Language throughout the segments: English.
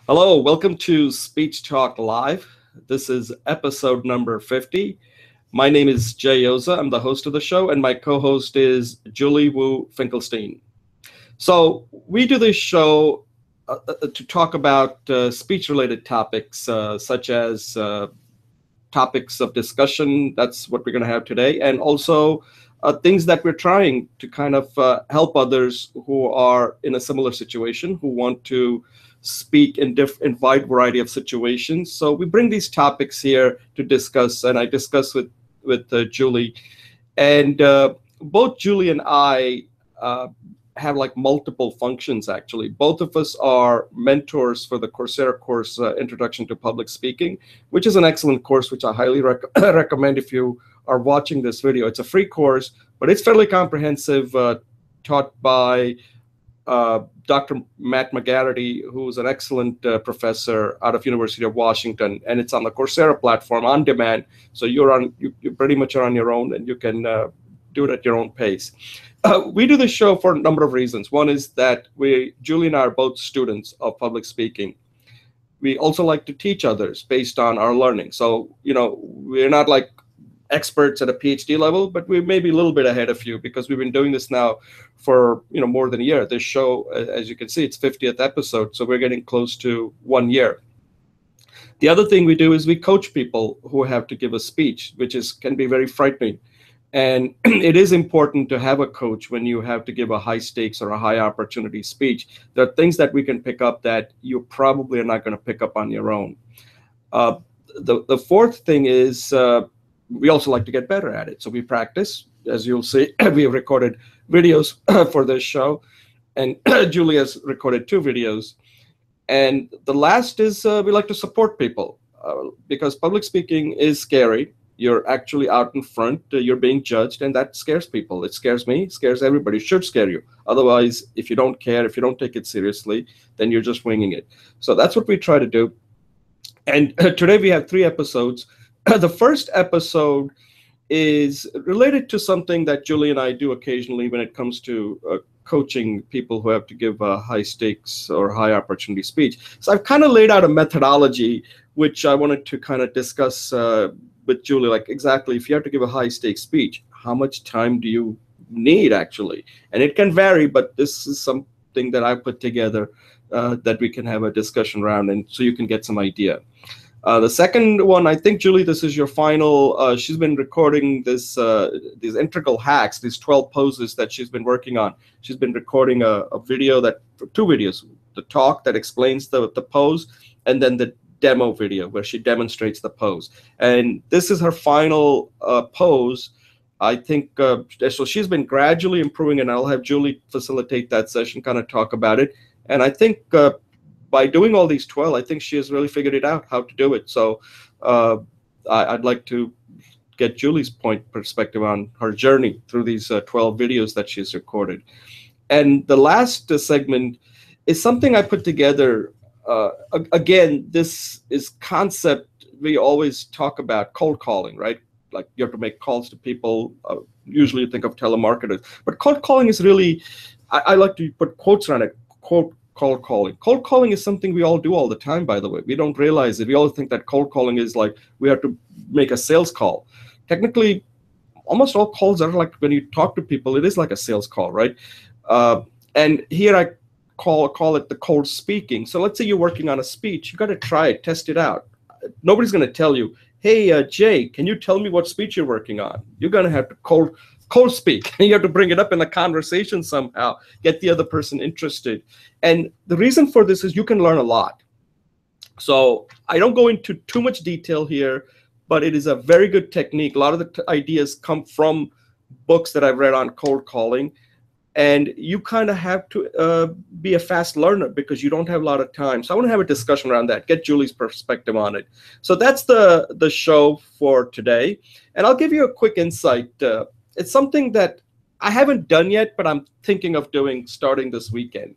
Hello, welcome to Speech Talk Live. This is episode number 50. My name is Jay Oza. I'm the host of the show, and my co-host is Julie Wu Finkelstein. So we do this show to talk about speech-related topics, such as topics of discussion. That's what we're going to have today, and also things that we're trying to kind of help others who are in a similar situation, who want to speak in wide variety of situations. So we bring these topics here to discuss, and I discuss with Julie, and both Julie and I have like multiple functions. Actually, both of us are mentors for the Coursera course, Introduction to Public Speaking, which is an excellent course, which I highly recommend if you are watching this video. It's a free course, but it's fairly comprehensive, taught by Dr. Matt McGarrity, who's an excellent professor out of University of Washington, and it's on the Coursera platform on demand. So you pretty much are on your own, and you can do it at your own pace. We do this show for a number of reasons. One is that Julie and I are both students of public speaking. We also like to teach others based on our learning. So, we're not like experts at a PhD level, but we may be a little bit ahead of you because we've been doing this now for more than a year. This show, as you can see, it's 50th episode, so we're getting close to 1 year. The other thing we do is we coach people who have to give a speech, which can be very frightening. And it is important to have a coach when you have to give a high stakes or a high opportunity speech. There are things that we can pick up that you probably are not going to pick up on your own. The fourth thing is we also like to get better at it. So we practice. As you'll see, we have recorded videos for this show, and Julie has recorded 2 videos. And the last is we like to support people because public speaking is scary. You're actually out in front, you're being judged, and that scares people. It scares me, it scares everybody. It should scare you. Otherwise, if you don't care, if you don't take it seriously, then you're just winging it. So that's what we try to do. And today we have 3 episodes. The first episode is related to something that Julie and I do occasionally when it comes to coaching people who have to give a high stakes or high opportunity speech. So I've kind of laid out a methodology which I wanted to kind of discuss with Julie, like exactly if you have to give a high stakes speech, how much time do you need actually? And it can vary, but this is something that I put together that we can have a discussion around, and so you can get some idea. The second one, I think, Julie, this is your final. She's been recording these integral hacks, these 12 poses that she's been working on. She's been recording a video 2 videos, the talk that explains the pose, and then the demo video where she demonstrates the pose. And this is her final pose. I think, so she's been gradually improving, and I'll have Julie facilitate that session, kind of talk about it. And I think by doing all these 12, I think she has really figured it out how to do it. So I'd like to get Julie's perspective on her journey through these 12 videos that she's recorded. And the last segment is something I put together. Again, this is concept we always talk about, cold calling, right? Like you have to make calls to people. Usually you think of telemarketers, but cold calling is really, I like to put quotes around it, quote, cold calling. Cold calling is something we all do all the time, by the way. We don't realize it. We all think that cold calling is like we have to make a sales call. Technically, almost all calls are like when you talk to people, it is like a sales call, right? And here I call it the cold speaking. So let's say you're working on a speech. You got to try it, test it out. Nobody's going to tell you, hey, Jay, can you tell me what speech you're working on? You're going to have to cold speak. You have to bring it up in a conversation somehow, get the other person interested. And the reason for this is you can learn a lot. So I don't go into too much detail here, but it is a very good technique. A lot of the ideas come from books that I've read on cold calling. And you kind of have to be a fast learner because you don't have a lot of time. So I want to have a discussion around that, get Julie's perspective on it. So that's the show for today. And I'll give you a quick insight. It's something that I haven't done yet, but I'm thinking of doing starting this weekend.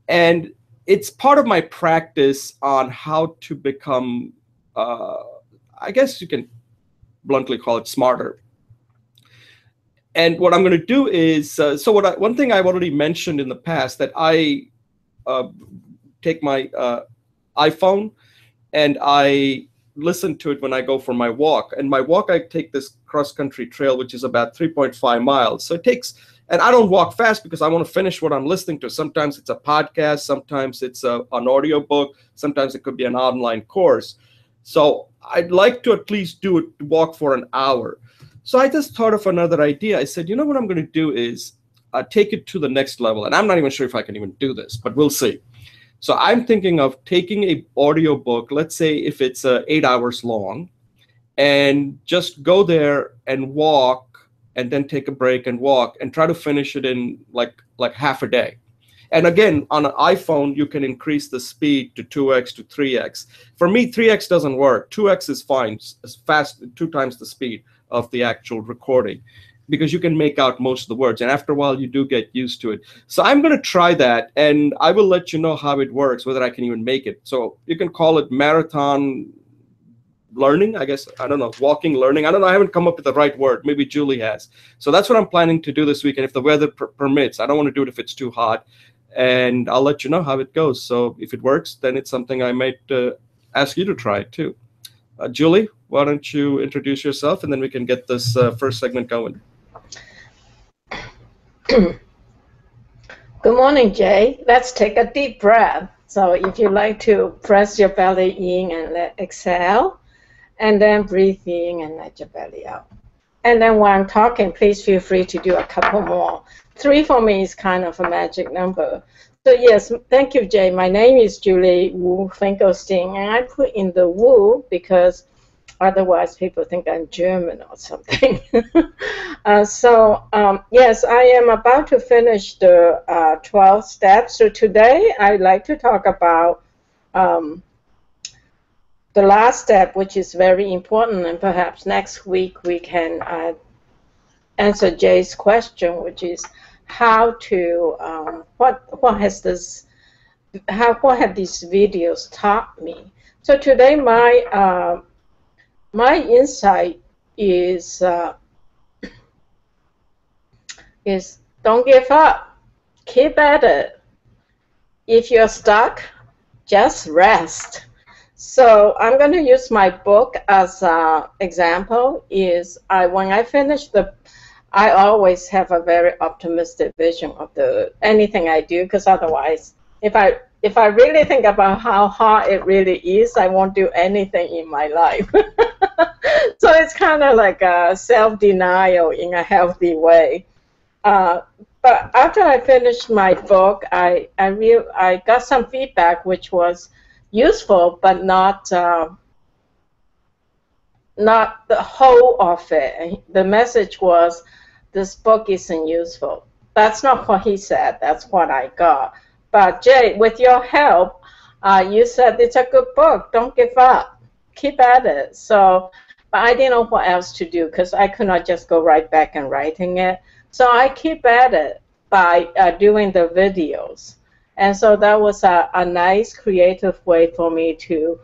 And it's part of my practice on how to become, I guess you can bluntly call it smarter. And what I'm going to do is, one thing I've already mentioned in the past, that I take my iPhone, and I listen to it when I go for my walk. And my walk, I take this cross-country trail, which is about 3.5 miles. So it takes, and I don't walk fast because I want to finish what I'm listening to. Sometimes it's a podcast, sometimes it's an audio book, sometimes it could be an online course. So I'd like to at least walk for an hour. So I just thought of another idea. I said, you know what I'm going to do is take it to the next level. And I'm not even sure if I can even do this, but we'll see. So I'm thinking of taking a audio book, let's say if it's 8 hours long, and just go there and walk, and then take a break and walk, and try to finish it in like half a day. And again, on an iPhone, you can increase the speed to 2x to 3x. For me, 3x doesn't work. 2x is fine, it's fast, 2 times the speed of the actual recording, because you can make out most of the words. And after a while, you do get used to it. So I'm going to try that, and I will let you know how it works, whether I can even make it. So you can call it marathon learning, I guess. I don't know, walking learning. I don't know. I haven't come up with the right word. Maybe Julie has. So that's what I'm planning to do this weekend, if the weather permits. I don't want to do it if it's too hot. And I'll let you know how it goes. So if it works, then it's something I might ask you to try it too. Julie, why don't you introduce yourself, and then we can get this first segment going. Good morning, Jay. Let's take a deep breath. So if you like to press your belly in and exhale, and then breathe in and let your belly out. And then while I'm talking, please feel free to do a couple more. 3 for me is kind of a magic number. So yes, thank you, Jay. My name is Julie Wu Finkelstein, and I put in the Wu because otherwise people think I'm German or something. Yes, I am about to finish the 12 steps. So today I'd like to talk about the last step, which is very important, and perhaps next week we can answer Jay's question, which is how to what have these videos taught me. So today my insight is don't give up, keep at it. If you're stuck, just rest. So I'm going to use my book as an example. When I finish I always have a very optimistic vision of anything I do, because otherwise, if I really think about how hard it really is, I won't do anything in my life. So it's kind of like a self-denial in a healthy way. But after I finished my book, I got some feedback which was useful, but not the whole of it. The message was, this book isn't useful. That's not what he said. That's what I got. But Jay, with your help, you said it's a good book. Don't give up. Keep at it. So, but I didn't know what else to do, because I could not just go right back and writing it. So I keep at it by doing the videos. And so that was a nice creative way for me to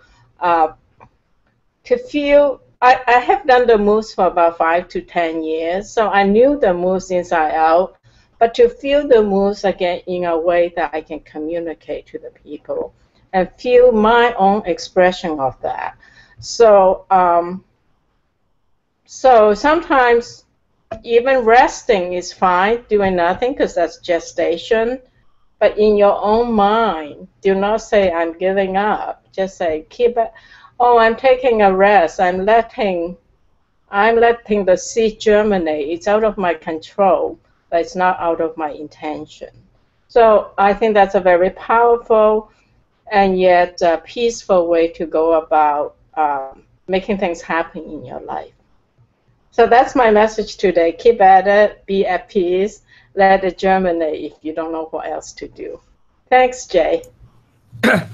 feel. I have done the moves for about 5 to 10 years, so I knew the moves inside out. But to feel the moves again in a way that I can communicate to the people and feel my own expression of that. So, so sometimes even resting is fine, doing nothing, because that's gestation. But in your own mind, do not say, I'm giving up. Just say, keep it. Oh, I'm taking a rest. I'm letting the seed germinate. It's out of my control, but it's not out of my intention. So I think that's a very powerful and yet peaceful way to go about making things happen in your life. So that's my message today. Keep at it. Be at peace. Let it germinate if you don't know what else to do. Thanks, Jay.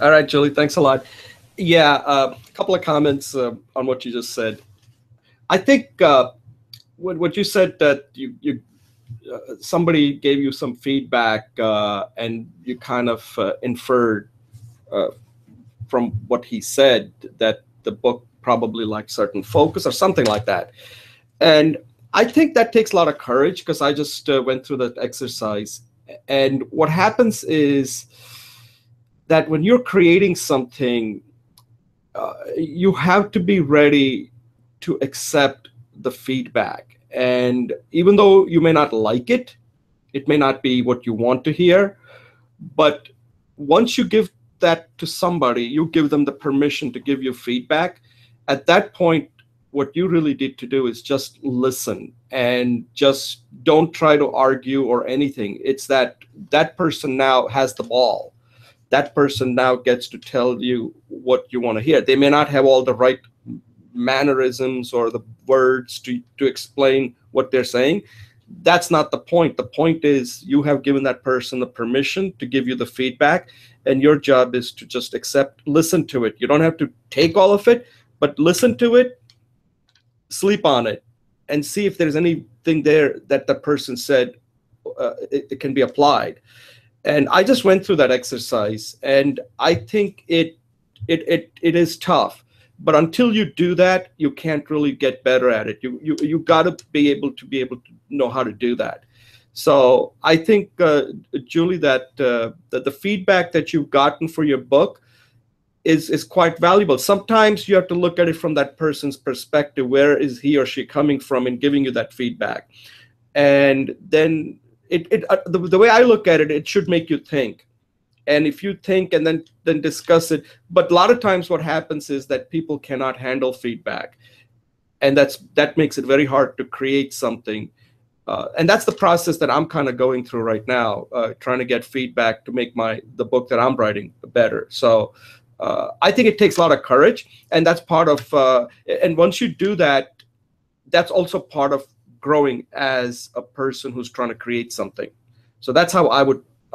All right, Julie, thanks a lot. Yeah, a couple of comments on what you just said. I think what you said, that somebody gave you some feedback and you kind of inferred from what he said that the book probably lacked certain focus or something like that. And I think that takes a lot of courage, because I just went through that exercise. And what happens is, that when you're creating something, you have to be ready to accept the feedback. And even though you may not like it, it may not be what you want to hear, but once you give that to somebody, you give them the permission to give you feedback. At that point, what you really need to do is just listen and just don't try to argue or anything. It's that that person now has the ball. That person now gets to tell you what you want to hear. They may not have all the right mannerisms or the words to explain what they're saying. That's not the point. The point is you have given that person the permission to give you the feedback, and your job is to just accept, listen to it. You don't have to take all of it, but listen to it, sleep on it, and see if there's anything there that the person said it can be applied. And I just went through that exercise, and I think it is tough. But until you do that, you can't really get better at it. You got to be able to know how to do that. So I think, Julie, that the feedback that you've gotten for your book is quite valuable. Sometimes you have to look at it from that person's perspective. Where is he or she coming from in giving you that feedback? And then the way I look at it, it should make you think. And if you think and then discuss it, but a lot of times what happens is that people cannot handle feedback, and that makes it very hard to create something. And that's the process that I'm kind of going through right now, trying to get feedback to make the book that I'm writing better. So I think it takes a lot of courage, and that's part of. And once you do that, that's also part of growing as a person who's trying to create something. So that's how I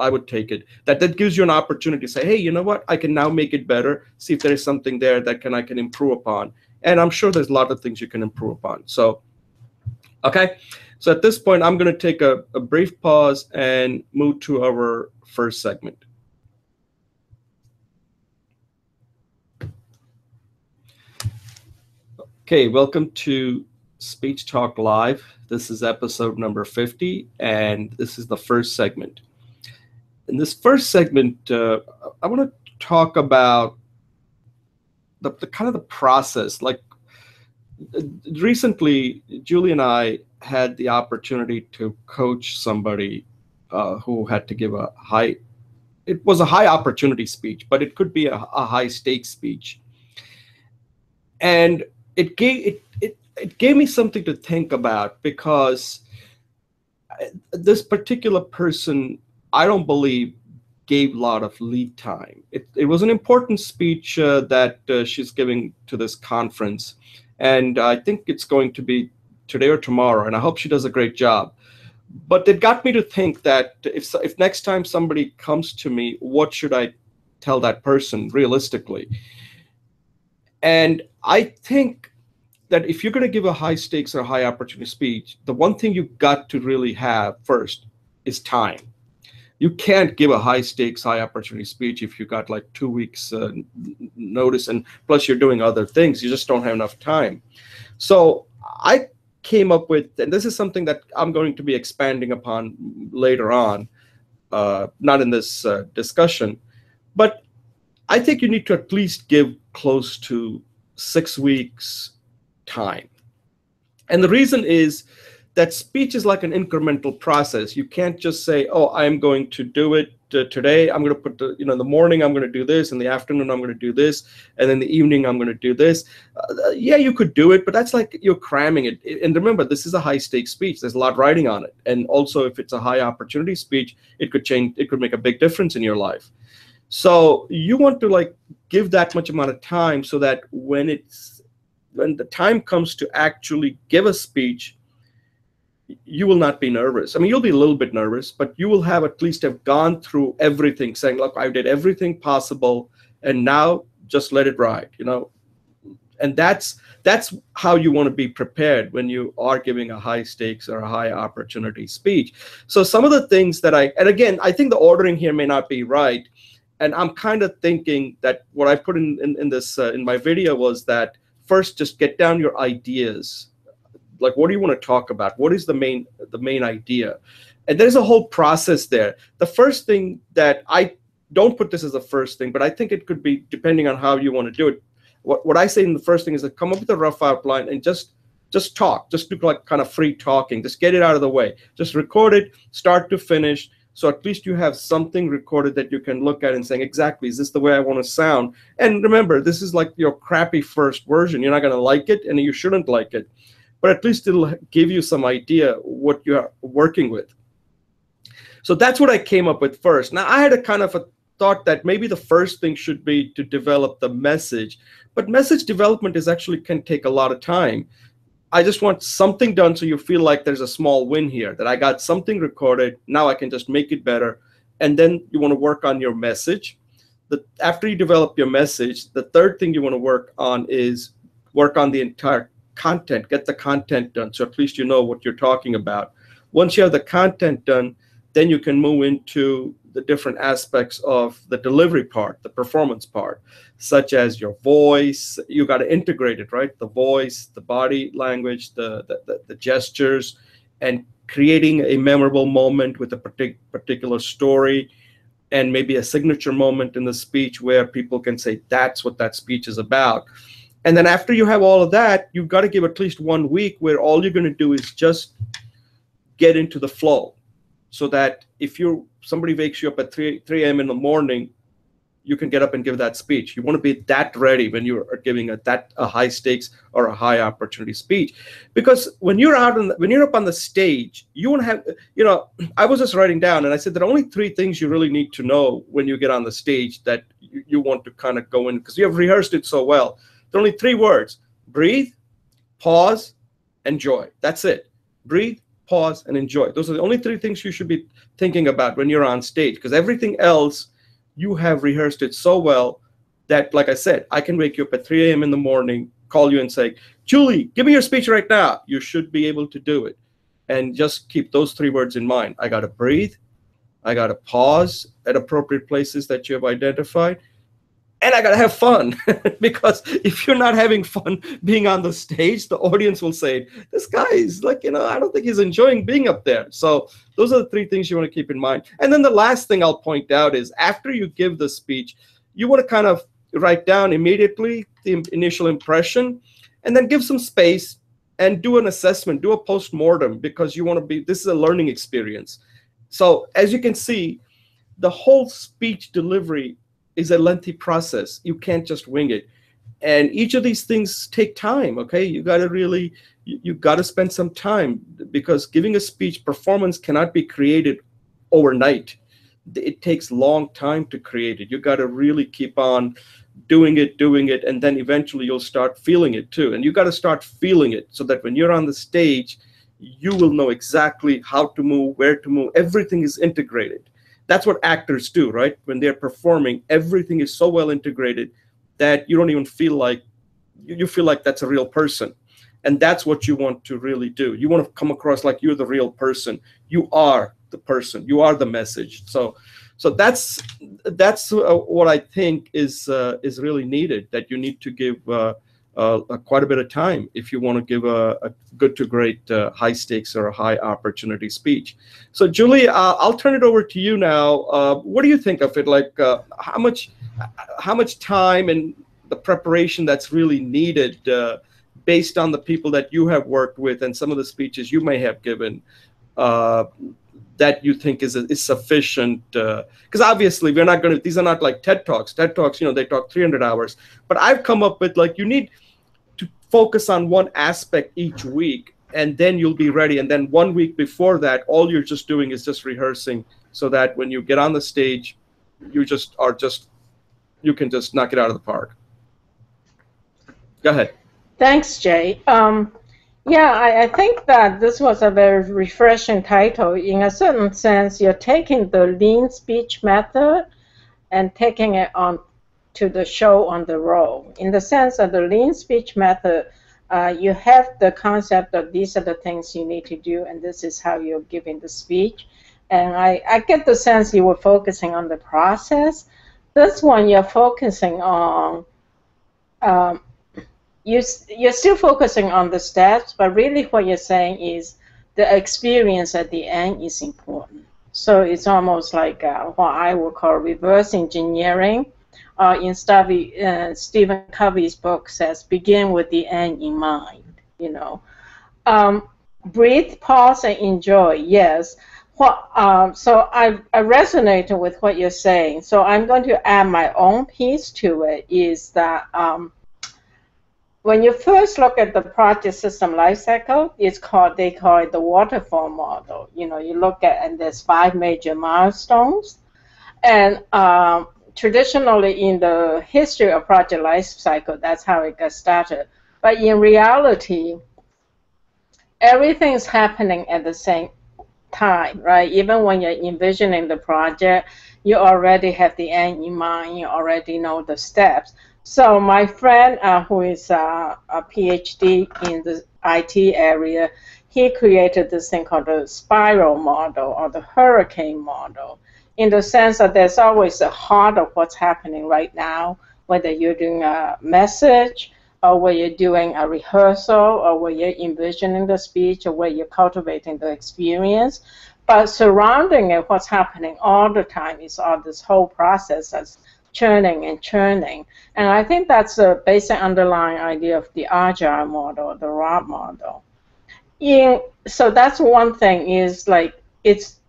would take it. That gives you an opportunity to say, hey, you know what? I can now make it better. See if there is something there that I can improve upon. And I'm sure there's a lot of things you can improve upon. So, okay. So at this point, I'm going to take a brief pause and move to our first segment. Okay, welcome to Speech Talk Live. This is episode number 50, and this is the first segment. In this first segment, I want to talk about the kind of the process. Like recently, Julie and I had the opportunity to coach somebody who had to give it was a high opportunity speech, but it could be a high stakes speech. And it gave me something to think about, because this particular person, I don't believe, gave a lot of lead time. It was an important speech that she's giving to this conference, and I think it's going to be today or tomorrow, and I hope she does a great job. But it got me to think that if next time somebody comes to me, what should I tell that person realistically? And I think that if you're going to give a high stakes or high opportunity speech, the one thing you've got to really have first is time. You can't give a high stakes, high opportunity speech if you got like 2 weeks notice, and plus you're doing other things. You just don't have enough time. So I came up with, and this is something that I'm going to be expanding upon later on, not in this discussion, but I think you need to at least give close to 6 weeks time. And the reason is that speech is like an incremental process. You can't just say, oh, I'm going to do it today. I'm going to put in the morning, I'm going to do this. In the afternoon, I'm going to do this. And in the evening, I'm going to do this. Yeah, you could do it, but that's like you're cramming it. And remember, this is a high stakes speech. There's a lot riding on it. And also, if it's a high opportunity speech, it could make a big difference in your life. So you want to give that much amount of time so that when the time comes to actually give a speech, you will not be nervous. I mean, you'll be a little bit nervous, but you will have at least have gone through everything, saying, look, I did everything possible, and now just let it ride, And that's how you want to be prepared when you are giving a high stakes or a high opportunity speech. So some of the things that and again, I think the ordering here may not be right. And I'm kind of thinking that what I put in this in my video was that first, just get down your ideas. Like, what do you want to talk about? What is the main idea? And there's a whole process there. The first thing that I don't put this as the first thing, but I think it could be depending on how you want to do it. What I say in the first thing is that come up with a rough outline and just talk, just do like kind of free talking, just get it out of the way, just record it start to finish, so at least you have something recorded that you can look at and saying, exactly, is this the way I want to sound? And remember, this is like your crappy first version. You're not going to like it and you shouldn't like it, but at least it'll give you some idea what you're working with. So that's what I came up with first. Now I had a kind of a thought that maybe the first thing should be to develop the message, but message development is actually can take a lot of time. I just want something done so you feel like there's a small win here, that I got something recorded, now I can just make it better. And then you want to work on your message. After you develop your message, the third thing you want to work on is work on the entire content, get the content done, so at least you know what you're talking about. Once you have the content done, then you can move into the different aspects of the delivery part, the performance part, such as your voice. You got to integrate it, right? The voice, the body language, the gestures, and creating a memorable moment with a particular story, and maybe a signature moment in the speech where people can say, that's what that speech is about. And then after you have all of that, you've got to give at least 1 week where all you're going to do is just get into the flow. So that if somebody wakes you up at 3 a.m. in the morning, you can get up and give that speech. You want to be that ready when you are giving a high stakes or a high opportunity speech, because when you're when you're up on the stage, you want to have, I was just writing down and I said there are only 3 things you really need to know when you get on the stage that you want to kind of go in, because you have rehearsed it so well. There are only 3 words: breathe, pause, enjoy. That's it. Breathe, pause, and enjoy. Those are the only 3 things you should be thinking about when you're on stage, because everything else you have rehearsed it so well that, like I said, I can wake you up at 3 a.m. in the morning, call you and say, Julie, give me your speech right now. You should be able to do it. And just keep those 3 words in mind. I got to breathe. I got to pause at appropriate places that you have identified. And I got to have fun, because if you're not having fun being on the stage, the audience will say, this guy is like, I don't think he's enjoying being up there. So those are the 3 things you want to keep in mind. And then the last thing I'll point out is after you give the speech, you want to kind of write down immediately the initial impression, and then give some space and do an assessment, do a post-mortem, because you want to this is a learning experience. So as you can see, the whole speech delivery is a lengthy process. You can't just wing it. And each of these things take time, okay? You got to spend some time, because giving a speech, performance cannot be created overnight. It takes long time to create it. You got to really keep on doing it, and then eventually you'll start feeling it too. And you got to start feeling it so that when you're on the stage, you will know exactly how to move, where to move. Everything is integrated. That's what actors do, right? When they're performing, everything is so well integrated that you don't even feel like, you feel like that's a real person. And that's what you want to really do. You want to come across like you're the real person. You are the person. You are the message. So that's what I think is really needed, that you need to give quite a bit of time if you want to give a good to great high stakes or a high opportunity speech. So Julie, I'll turn it over to you now. What do you think of it? Like how much time and the preparation that's really needed based on the people that you have worked with and some of the speeches you may have given, that you think is sufficient? Because obviously we're not going to, these are not like TED Talks. TED Talks, they talk 300 hours. But I've come up with, like, you need to focus on one aspect each week, and then you'll be ready. And then 1 week before that, all you're just doing is just rehearsing, so that when you get on the stage, you can just knock it out of the park. Go ahead. Thanks, Jay. Yeah, I think that this was a very refreshing title. In a certain sense, you're taking the lean speech method and taking it on to the show on the road. In the sense of the lean speech method, you have the concept that these are the things you need to do, and this is how you're giving the speech. And I get the sense you were focusing on the process. This one, you're focusing on you're still focusing on the steps, but really what you're saying is the experience at the end is important. So it's almost like what I would call reverse engineering. In Stephen Covey's book says, begin with the end in mind, you know. Breathe, pause, and enjoy. Yes. So I resonate with what you're saying. So I'm going to add my own piece to it. Is that when you first look at the project system lifecycle, they call it the waterfall model. You know, you look at, and there's 5 major milestones, and traditionally in the history of project lifecycle, that's how it got started. But in reality, everything's happening at the same time, right? Even when you're envisioning the project, you already have the end in mind, you already know the steps. So my friend who is a PhD in the IT area, he created this thing called the spiral model or the hurricane model, in the sense that there's always a heart of what's happening right now, whether you're doing a message, or where you're doing a rehearsal, or where you're envisioning the speech, or where you're cultivating the experience. But surrounding it, what's happening all the time is all this whole process that's churning and churning. And I think that's the basic underlying idea of the agile model, the ROT model. So that's one thing, is like, it's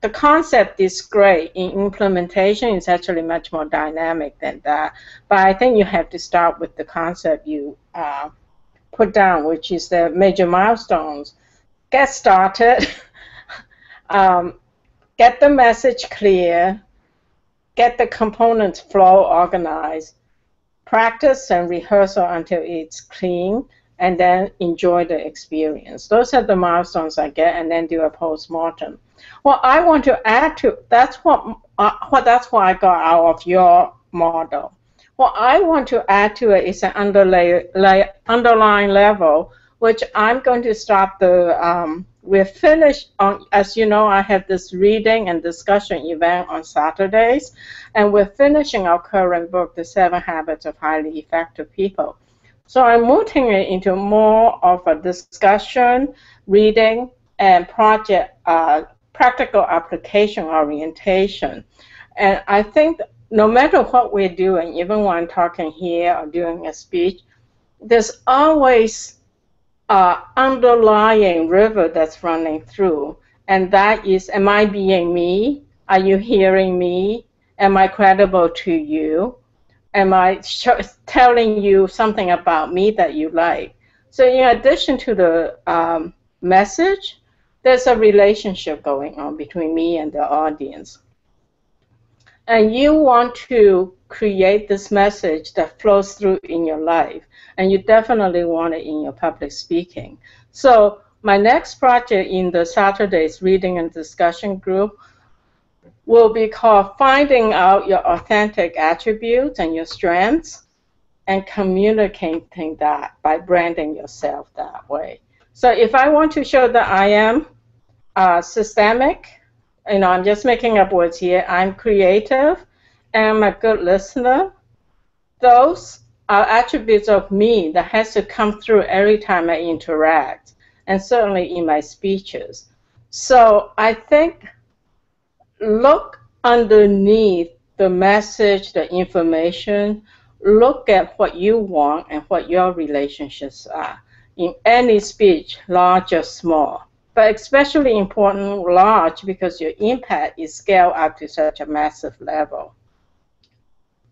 the concept is great. In implementation, it's actually much more dynamic than that. But I think you have to start with the concept you put down, which is the major milestones. Get started, get the message clear, get the components flow organized, practice and rehearsal until it's clean, and then enjoy the experience. Those are the milestones I get, and then do a post-mortem. What I want to add to, that's what I got out of your model. What I want to add to it is an underlying level, which I'm going to start the, we're finished on, as you know, I have this reading and discussion event on Saturdays, and we're finishing our current book, The 7 Habits of Highly Effective People. So I'm moving it into more of a discussion, reading, and project practical application orientation. And I think no matter what we're doing, even when I'm talking here or doing a speech, there's always an underlying river that's running through. And that is, am I being me? Are you hearing me? Am I credible to you? Am I telling you something about me that you like? So in addition to the message, there's a relationship going on between me and the audience. And you want to create this message that flows through in your life. And you definitely want it in your public speaking. So my next project in the Saturdays Reading and Discussion group will be called Finding Out Your Authentic Attributes and Your Strengths, and communicating that by branding yourself that way. So if I want to show that I am systemic, you know, I'm just making up words here, I'm creative, and I'm a good listener, those are attributes of me that has to come through every time I interact, and certainly in my speeches. So I think look underneath the message, the information, look at what you want and what your relationships are in any speech, large or small. But especially important, large, because your impact is scaled up to such a massive level.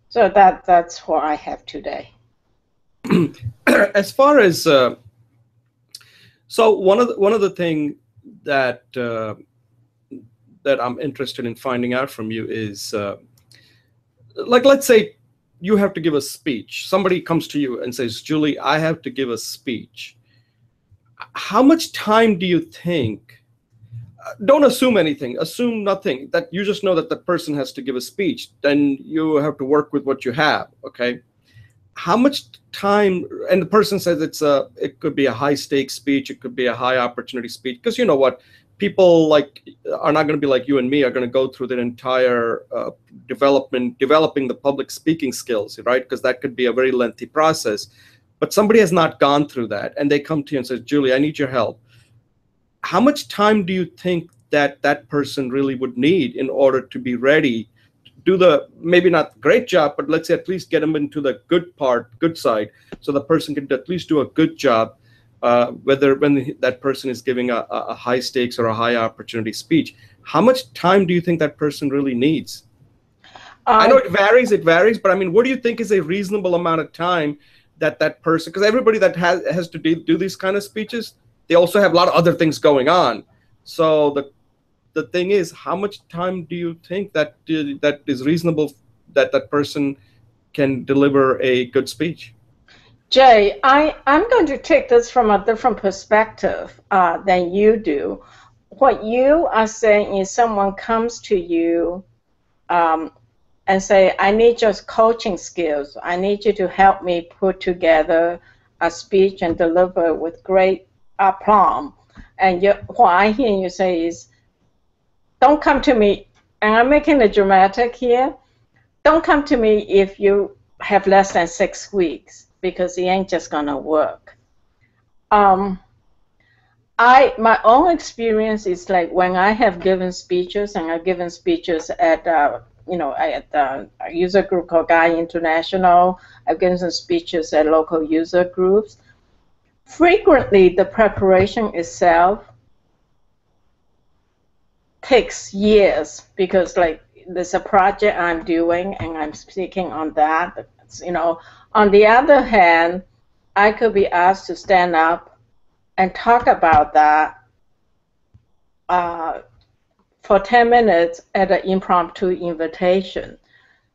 So that's what I have today. As far as so one of the things that that I'm interested in finding out from you is, like, let's say you have to give a speech. Somebody comes to you and says, Julie, I have to give a speech. How much time do you think, don't assume anything, assume nothing, that you just know that the person has to give a speech, then you have to work with what you have, okay? How much time, and the person says it could be a high stakes speech, it could be a high opportunity speech, because you know what, people are not going to be like you and me, are going to go through the entire developing the public speaking skills, right? Because that could be a very lengthy process. But somebody has not gone through that, and they come to you and say, Julie, I need your help. How much time do you think that that person really would need in order to be ready, do the maybe not great job, but let's say at least get them into the good side, so the person can at least do a good job, whether when that person is giving a high stakes or a high opportunity speech. How much time do you think that person really needs? I know it varies, but I mean, what do you think is a reasonable amount of time that that person, because everybody that has to do these kind of speeches, they also have a lot of other things going on. So the thing is, how much time do you think that that is reasonable that that person can deliver a good speech? Jay, I'm going to take this from a different perspective than you do. What you are saying is someone comes to you and say, I need your coaching skills. I need you to help me put together a speech and deliver with great aplomb. And what I hear you say is, don't come to me, and I'm making it dramatic here, don't come to me if you have less than 6 weeks, because it ain't just gonna work. My own experience is like when I have given speeches, and I've given speeches at at a user group called Guy International. I've given some speeches at local user groups. Frequently, the preparation itself takes years, because like there's a project I'm doing and I'm speaking on that. On the other hand, I could be asked to stand up and talk about that for 10 minutes at an impromptu invitation.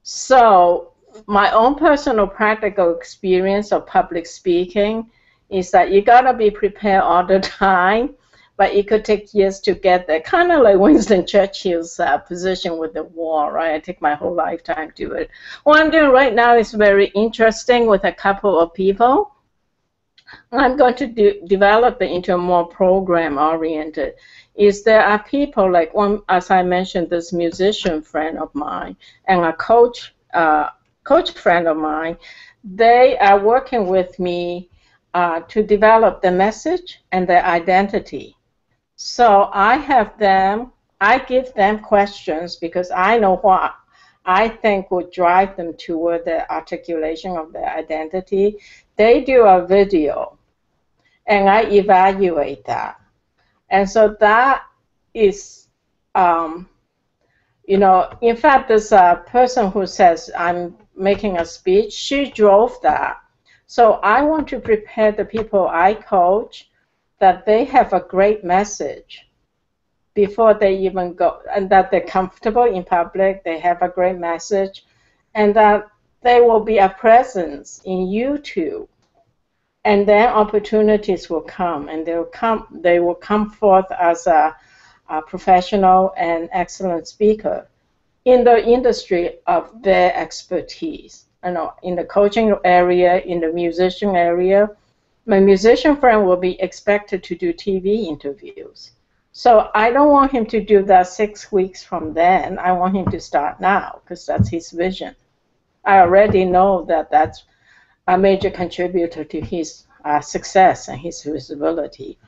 So my own personal practical experience of public speaking is that you gotta be prepared all the time, but it could take years to get there. Kind of like Winston Churchill's position with the war, right? I take my whole lifetime to do it. What I'm doing right now is very interesting with a couple of people. I'm going to develop it into a more program-oriented. There are people like one, as I mentioned, this musician friend of mine and a coach friend of mine. They are working with me to develop the message and the identity. So I give them questions because I know what I think would drive them toward the articulation of their identity. They do a video, and I evaluate that. And so that is, in fact, there's a person who says, I'm making a speech. She drove that. So I want to prepare the people I coach that they have a great message before they even go, and that they're comfortable in public, they have a great message, and that they will be a presence in YouTube. And then opportunities will come, and they will come forth as a professional and excellent speaker in the industry of their expertise. In the coaching area, in the musician area, my musician friend will be expected to do TV interviews. So I don't want him to do that 6 weeks from then. I want him to start now, because that's his vision. I already know that that's a major contributor to his success and his visibility.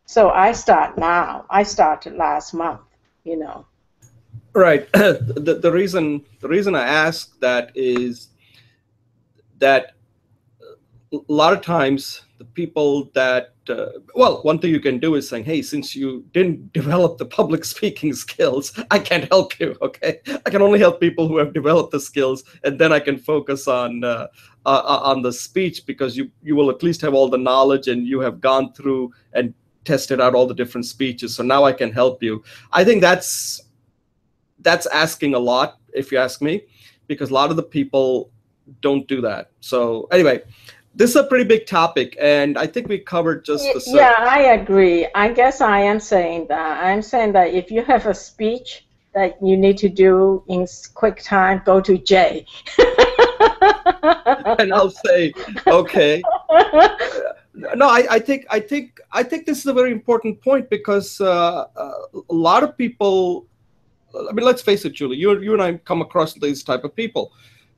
So I start now. I started last month, Right. The reason I ask that is that a lot of times the people that one thing you can do is saying, hey, since you didn't develop the public speaking skills, I can't help you. Okay, I can only help people who have developed the skills, and then I can focus on the speech, because you will at least have all the knowledge and you have gone through and tested out all the different speeches. So now I can help you. I think that's asking a lot, if you ask me, because a lot of the people don't do that. So anyway, this is a pretty big topic, and I think we covered just the surface. Yeah, I agree. I guess I am saying that. I'm saying that if you have a speech that you need to do in quick time, go to Jay. And I'll say, okay. No, I think this is a very important point, because a lot of people, I mean, let's face it, Julie, you and I come across these type of people.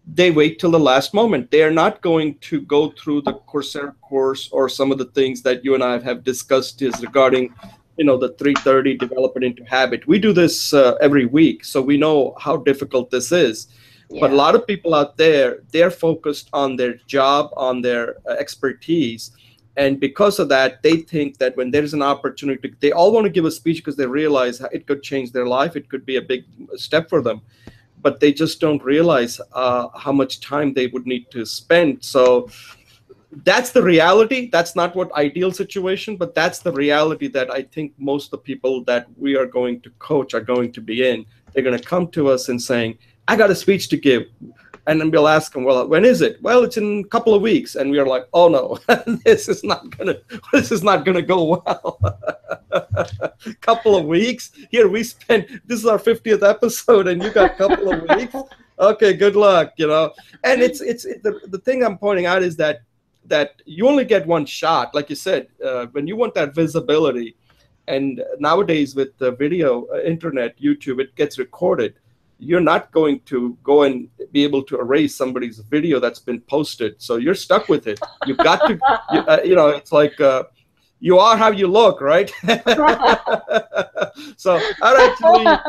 They wait till the last moment. They are not going to go through the Coursera course or some of the things that you and I have discussed is regarding the 3:30, develop it into habit. We do this every week, so we know how difficult this is. But a Yeah. lot of people out there, they're focused on their job, on their expertise. And because of that, they think that when there's an opportunity, they all want to give a speech because they realize it could change their life. It could be a big step for them. But they just don't realize how much time they would need to spend. So that's the reality. That's not what ideal situation, but that's the reality that I think most of the people that we are going to coach are going to be in. They're going to come to us and saying, I got a speech to give. And then we'll ask them, well, when is it? Well, it's in a couple of weeks. And we are like, oh no, this is not gonna go well. Couple of weeks? Here we spent, this is our 50th episode and you got a couple of weeks? Okay, good luck, And the thing I'm pointing out is that you only get one shot. Like you said, when you want that visibility, and nowadays with the video, internet, YouTube, it gets recorded. You're not going to go and be able to erase somebody's video that's been posted. So you're stuck with it. You've got to, it's like you are how you look, right? So, all right,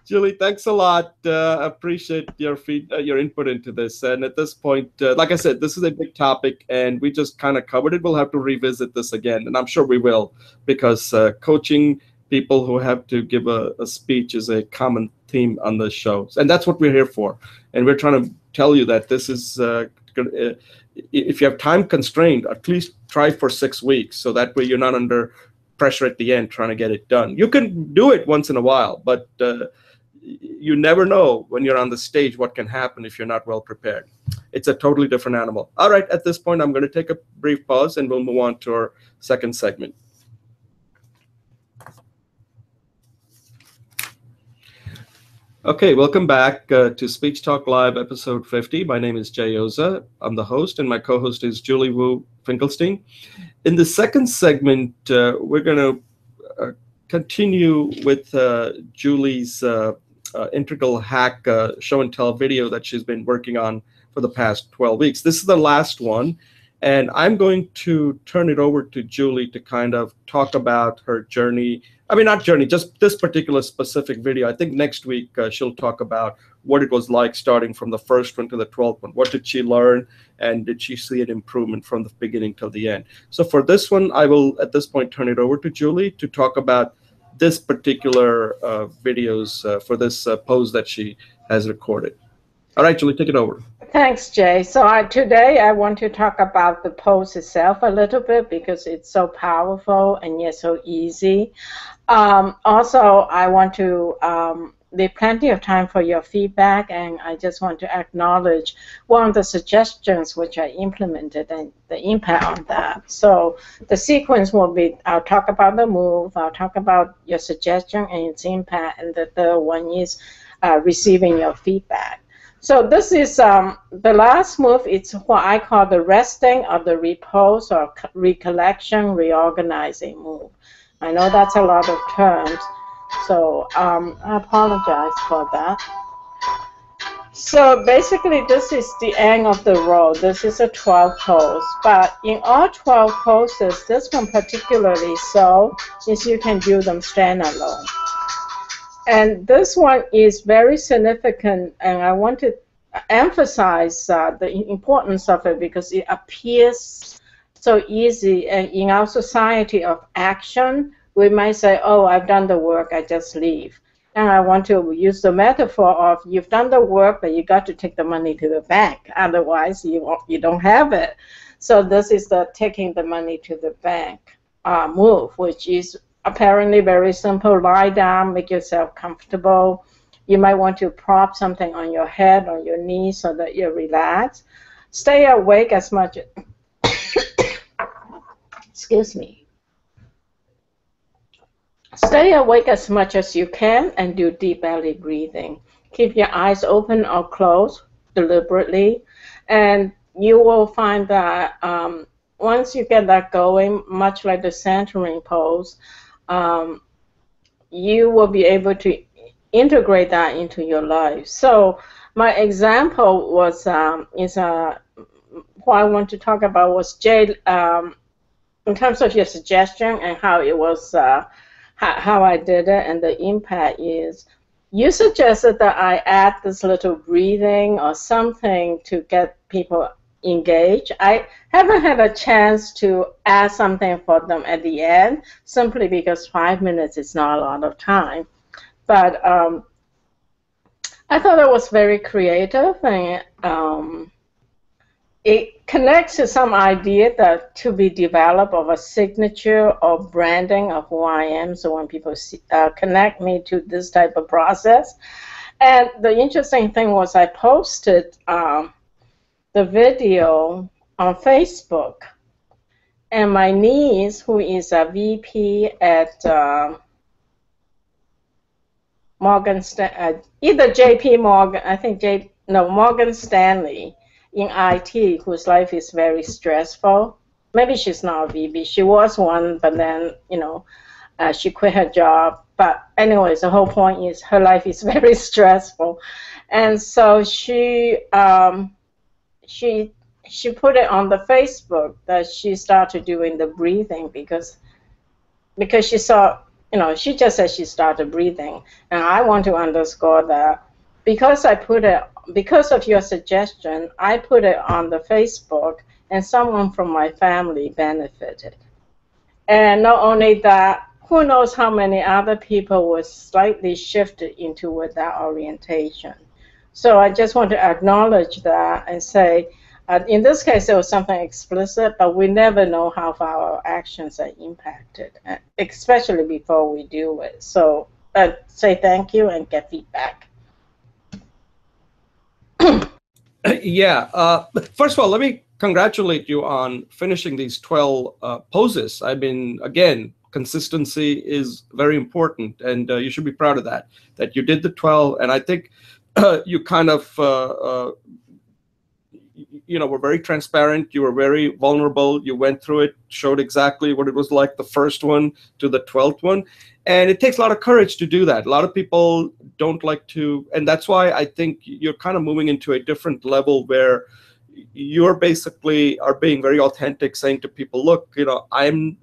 Julie, thanks a lot. Appreciate your input into this. And at this point, like I said, this is a big topic, and we just kind of covered it. We'll have to revisit this again, and I'm sure we will, because coaching people who have to give a speech is a common theme on the shows, and that's what we're here for. And we're trying to tell you that this is, if you have time constrained, at least try for 6 weeks, so that way you're not under pressure at the end trying to get it done. You can do it once in a while, but you never know when you're on the stage what can happen if you're not well prepared. It's a totally different animal. All right, at this point, I'm going to take a brief pause and we'll move on to our second segment. Okay, welcome back to Speech Talk Live, episode 50. My name is Jay Oza. I'm the host, and my co-host is Julie Wu Finkelstein. In the second segment, we're going to continue with Julie's integral hack show and tell video that she's been working on for the past 12 weeks. This is the last one, and I'm going to turn it over to Julie to kind of talk about her journey. I mean, not journey, just this particular specific video. I think next week she'll talk about what it was like starting from the first one to the 12th one. What did she learn, and did she see an improvement from the beginning till the end? So for this one, I will at this point turn it over to Julie to talk about this particular videos for this pose that she has recorded. All right, Julie, take it over. Thanks, Jay. So today I want to talk about the pose itself a little bit because it's so powerful and yet so easy. Also, I want to leave plenty of time for your feedback, and I just want to acknowledge one of the suggestions which I implemented and the impact on that. So the sequence will be, I'll talk about the move, I'll talk about your suggestion and its impact, and the third one is receiving your feedback. So this is the last move. It's what I call the resting of the repose or recollection reorganizing move. I know that's a lot of terms, so I apologize for that. So basically, this is the end of the row. This is a 12 pose, but in all 12 poses, this one particularly so is you can do them standalone. And this one is very significant, and I want to emphasize the importance of it because it appears so easy. And in our society of action, we might say, oh, I've done the work, I just leave. And I want to use the metaphor of you've done the work, but you got to take the money to the bank. Otherwise, you don't have it. So this is the taking the money to the bank move, which is apparently very simple. Lie down, make yourself comfortable. You might want to prop something on your head or your knees so that you're relaxed. Stay awake as much. Excuse me. Stay awake as much as you can and do deep belly breathing. Keep your eyes open or closed deliberately, and you will find that once you get that going, much like the centering pose, you will be able to integrate that into your life. So my example was what I want to talk about was Jay, in terms of your suggestion and how it was how I did it and the impact is, you suggested that I add this little breathing or something to get people engaged. I haven't had a chance to add something for them at the end, simply because 5 minutes is not a lot of time. But I thought it was very creative, and it connects to some idea that to be developed of a signature or branding of who I am. So when people connect me to this type of process, and the interesting thing was I posted the video on Facebook, and my niece, who is a VP at either JP Morgan, I think Morgan Stanley in IT, whose life is very stressful. Maybe she's not a VP. She was one, but then, she quit her job. But anyways, the whole point is her life is very stressful. And so she put it on the Facebook that she started doing the breathing because she saw, she just said she started breathing. And I want to underscore that because of your suggestion, I put it on the Facebook, and someone from my family benefited. And not only that, who knows how many other people were slightly shifted into with that orientation. So I just want to acknowledge that and say, in this case, it was something explicit, but we never know how far our actions are impacted, especially before we do it. So say thank you and get feedback. Yeah. First of all, let me congratulate you on finishing these 12 poses. I mean, again, consistency is very important, and you should be proud of that you did the 12. And I think you kind of, were very transparent. You were very vulnerable. You went through it, showed exactly what it was like the first one to the 12th one. And it takes a lot of courage to do that. A lot of people don't like to, and that's why I think you're kind of moving into a different level where you're basically are being very authentic, saying to people, look, I'm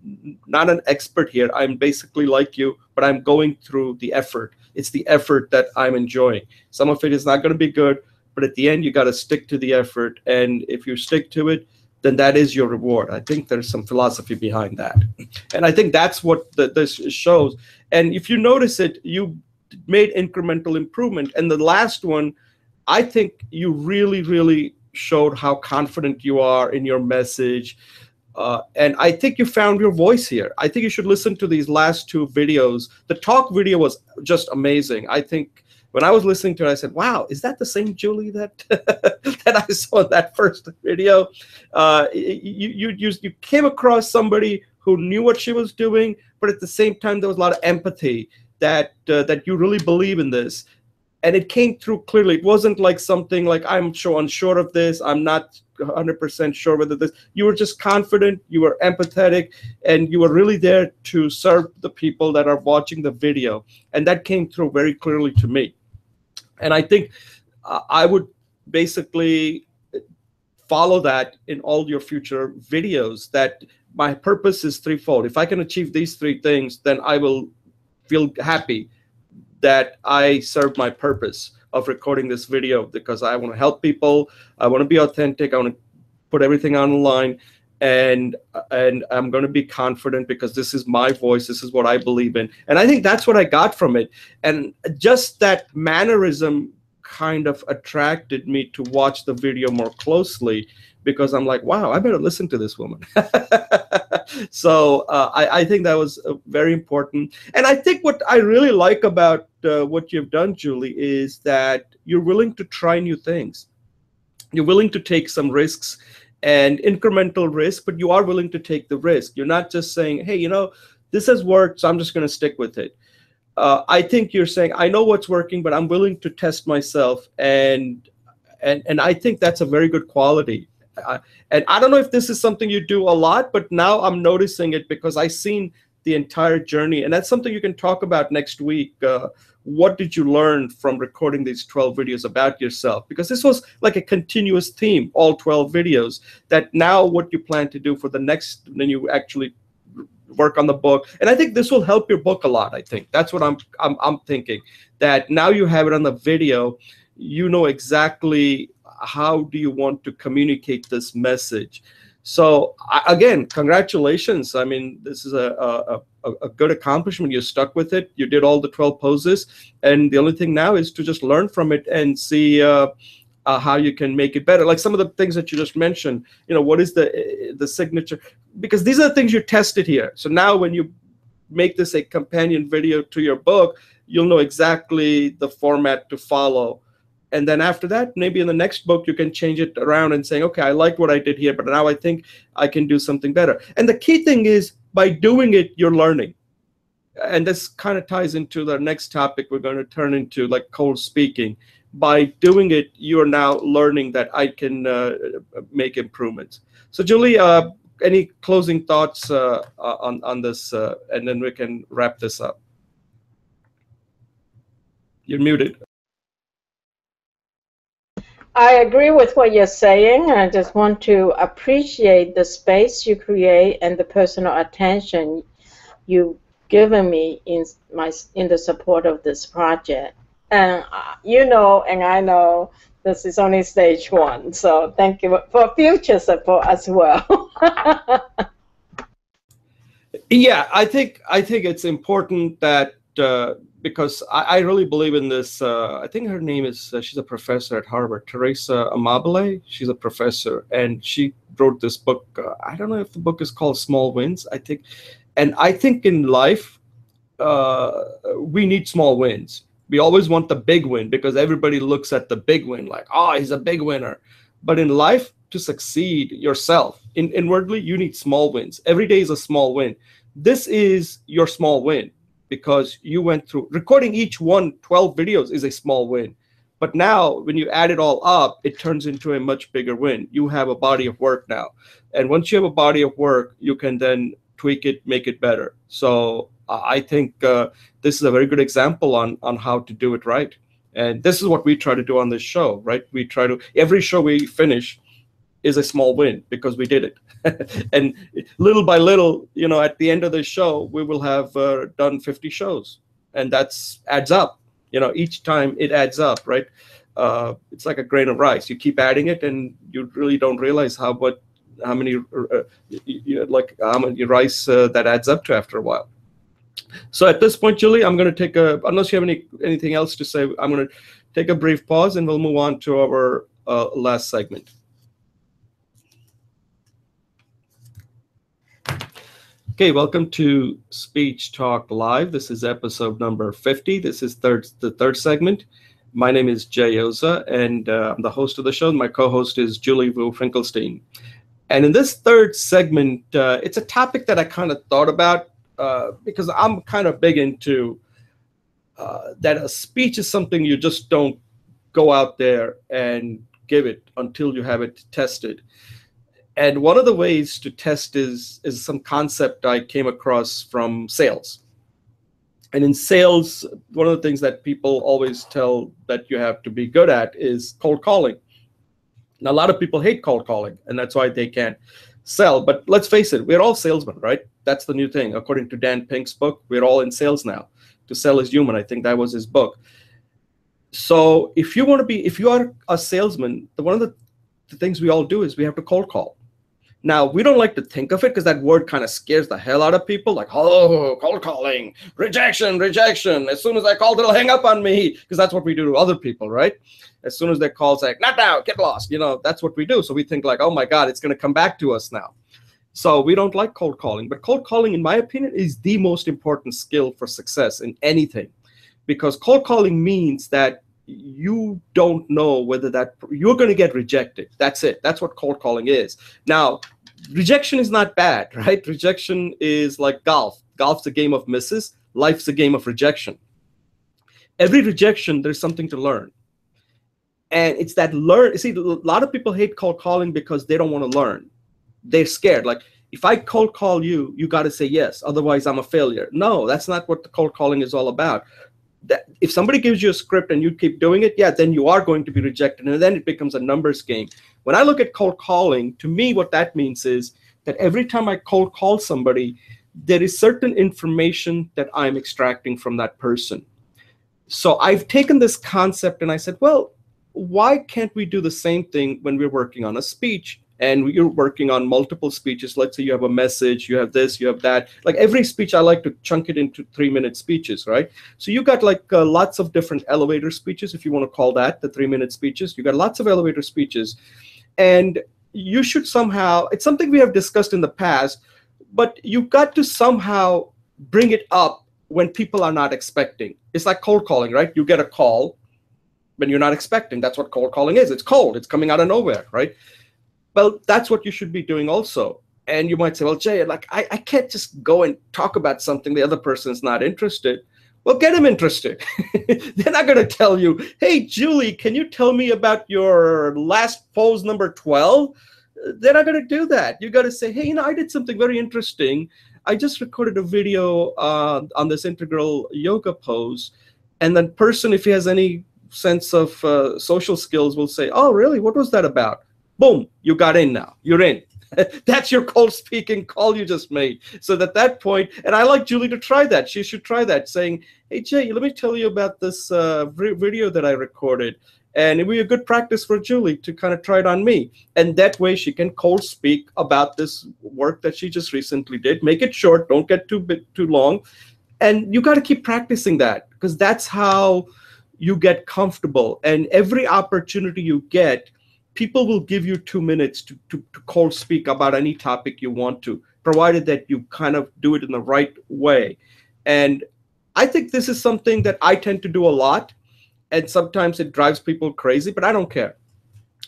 not an expert here. I'm basically like you, but I'm going through the effort. It's the effort that I'm enjoying. Some of it is not going to be good, but at the end, you got to stick to the effort. And if you stick to it, then that is your reward. I think there's some philosophy behind that. And I think that's what this shows. And if you notice it, you made incremental improvement. And the last one, I think you really, really showed how confident you are in your message. And I think you found your voice here. I think you should listen to these last two videos. The talk video was just amazing. I think when I was listening to it, I said, wow, is that the same Julie that that I saw in that first video? You came across somebody who knew what she was doing, but at the same time, there was a lot of empathy that you really believe in this. And it came through clearly. It wasn't like something like, I'm so unsure of this. I'm not 100% sure whether this. You were just confident. You were empathetic. And you were really there to serve the people that are watching the video. And that came through very clearly to me. And I think I would basically follow that in all your future videos, that my purpose is threefold. If I can achieve these three things, then I will feel happy that I served my purpose of recording this video, because I want to help people. I want to be authentic. I want to put everything on the line, and I'm going to be confident because this is my voice. This is what I believe in. And I think that's what I got from it. And just that mannerism kind of attracted me to watch the video more closely, because I'm like, wow, I better listen to this woman. So I think that was very important. And I think what I really like about what you've done, Julie, is that you're willing to try new things. You're willing to take some risks, and incremental risk, but you are willing to take the risk. You're not just saying, hey, this has worked, so I'm just going to stick with it. I think you're saying, I know what's working, but I'm willing to test myself. And I think that's a very good quality. And I don't know if this is something you do a lot, but now I'm noticing it because I've seen the entire journey. And that's something you can talk about next week. What did you learn from recording these 12 videos about yourself? Because this was like a continuous theme, all 12 videos, that now what you plan to do for the next, when you actually work on the book. And I think this will help your book a lot. I think that's what I'm thinking, that now you have it on the video, you know exactly how do you want to communicate this message. So again, congratulations. I mean, this is a good accomplishment. You stuck with it. You did all the 12 poses. And the only thing now is to just learn from it and see how you can make it better. Like some of the things that you just mentioned, what is the signature? Because these are the things you tested here. So now when you make this a companion video to your book, you'll know exactly the format to follow. And then after that, maybe in the next book, you can change it around and saying, okay, I like what I did here, but now I think I can do something better. And the key thing is, by doing it, you're learning. And this kind of ties into the next topic we're going to turn into, like cold speaking. By doing it, you are now learning that I can make improvements. So Julie, any closing thoughts on this, and then we can wrap this up. You're muted. I agree with what you're saying. I just want to appreciate the space you create and the personal attention you've given me in the support of this project. And and I know this is only stage one, so thank you for future support as well. Yeah, I think it's important that because I really believe in this. I think her name is, she's a professor at Harvard, Teresa Amabile. She's a professor, and she wrote this book. I don't know if the book is called Small Wins, I think. And I think in life, we need small wins. We always want the big win because everybody looks at the big win like, oh, he's a big winner. But in life, to succeed yourself, inwardly, you need small wins. Every day is a small win. This is your small win, because you went through recording each 12 videos is a small win. But now when you add it all up, it turns into a much bigger win. You have a body of work now. And once you have a body of work, you can then tweak it, make it better. So I think this is a very good example on how to do it right. And this is what we try to do on this show, right? We try to, every show we finish is a small win because we did it. And little by little, at the end of the show, we will have done 50 shows. And that's adds up. Each time it adds up, right? It's like a grain of rice. You keep adding it and you really don't realize how many rice that adds up to after a while. So at this point, Julie, I'm going to take unless you have anything else to say, I'm going to take a brief pause and we'll move on to our last segment. Okay, welcome to Speech Talk Live. This is episode number 50. This is the third segment. My name is Jay Oza, and I'm the host of the show. My co-host is Julie Wu Finkelstein. And in this third segment, it's a topic that I kind of thought about because I'm kind of big into that a speech is something you just don't go out there and give it until you have it tested. And one of the ways to test is some concept I came across from sales. And in sales, one of the things that people always tell that you have to be good at is cold calling. Now, a lot of people hate cold calling, and that's why they can't sell. But let's face it, we're all salesmen, right? That's the new thing. According to Dan Pink's book, we're all in sales now. To sell is human. I think that was his book. So if you are a salesman, one of the things we all do is we have to cold call. Now, we don't like to think of it because that word kind of scares the hell out of people. Like, oh, cold calling, rejection. As soon as I call, they'll hang up on me, because that's what we do to other people, right? As soon as they call, it's like, not now, get lost. That's what we do. So we think like, oh my God, it's going to come back to us now. So we don't like cold calling. But cold calling, in my opinion, is the most important skill for success in anything. Because cold calling means that you don't know whether you're going to get rejected. That's it. That's what cold calling is. Now, rejection is not bad, right? Rejection is like golf. Golf's a game of misses. Life's a game of rejection. Every rejection, there's something to learn. And it's that see, a lot of people hate cold calling because they don't want to learn. They're scared. Like, if I cold call you, you got to say yes. Otherwise, I'm a failure. No, that's not what the cold calling is all about. That if somebody gives you a script and you keep doing it, yeah, then you are going to be rejected. And then it becomes a numbers game. When I look at cold calling, to me, what that means is that every time I cold call somebody, there is certain information that I'm extracting from that person. So I've taken this concept and I said, well, why can't we do the same thing when we're working on a speech and you're working on multiple speeches? Let's say you have a message, you have this, you have that. Like every speech, I like to chunk it into 3-minute speeches, right? So you got like lots of different elevator speeches, if you want to call that the 3-minute speeches. You got lots of elevator speeches. And you should somehow, it's something we have discussed in the past, but you've got to somehow bring it up when people are not expecting. It's like cold calling, right? You get a call when you're not expecting. That's what cold calling is. It's cold. It's coming out of nowhere, right? Well, that's what you should be doing also. And you might say, well, Jay, like I can't just go and talk about something the other person's not interested. Well, get them interested. They're not going to tell you, hey, Julie, can you tell me about your last pose number 12? They're not going to do that. You got to say, hey, I did something very interesting. I just recorded a video on this integral yoga pose. And then person, if he has any sense of social skills, will say, oh, really? What was that about? Boom, you got in now. You're in. That's your cold speaking call you just made. So at that point, and I like Julie to try that. She should try that, saying, hey, Jay, let me tell you about this video that I recorded. And it would be a good practice for Julie to kind of try it on me. And that way she can cold speak about this work that she just recently did. Make it short. Don't get too long. And you got to keep practicing that, because that's how you get comfortable. And every opportunity you get, people will give you 2 minutes to cold speak about any topic you want to, provided that you kind of do it in the right way. And I think this is something that I tend to do a lot. And sometimes it drives people crazy, but I don't care.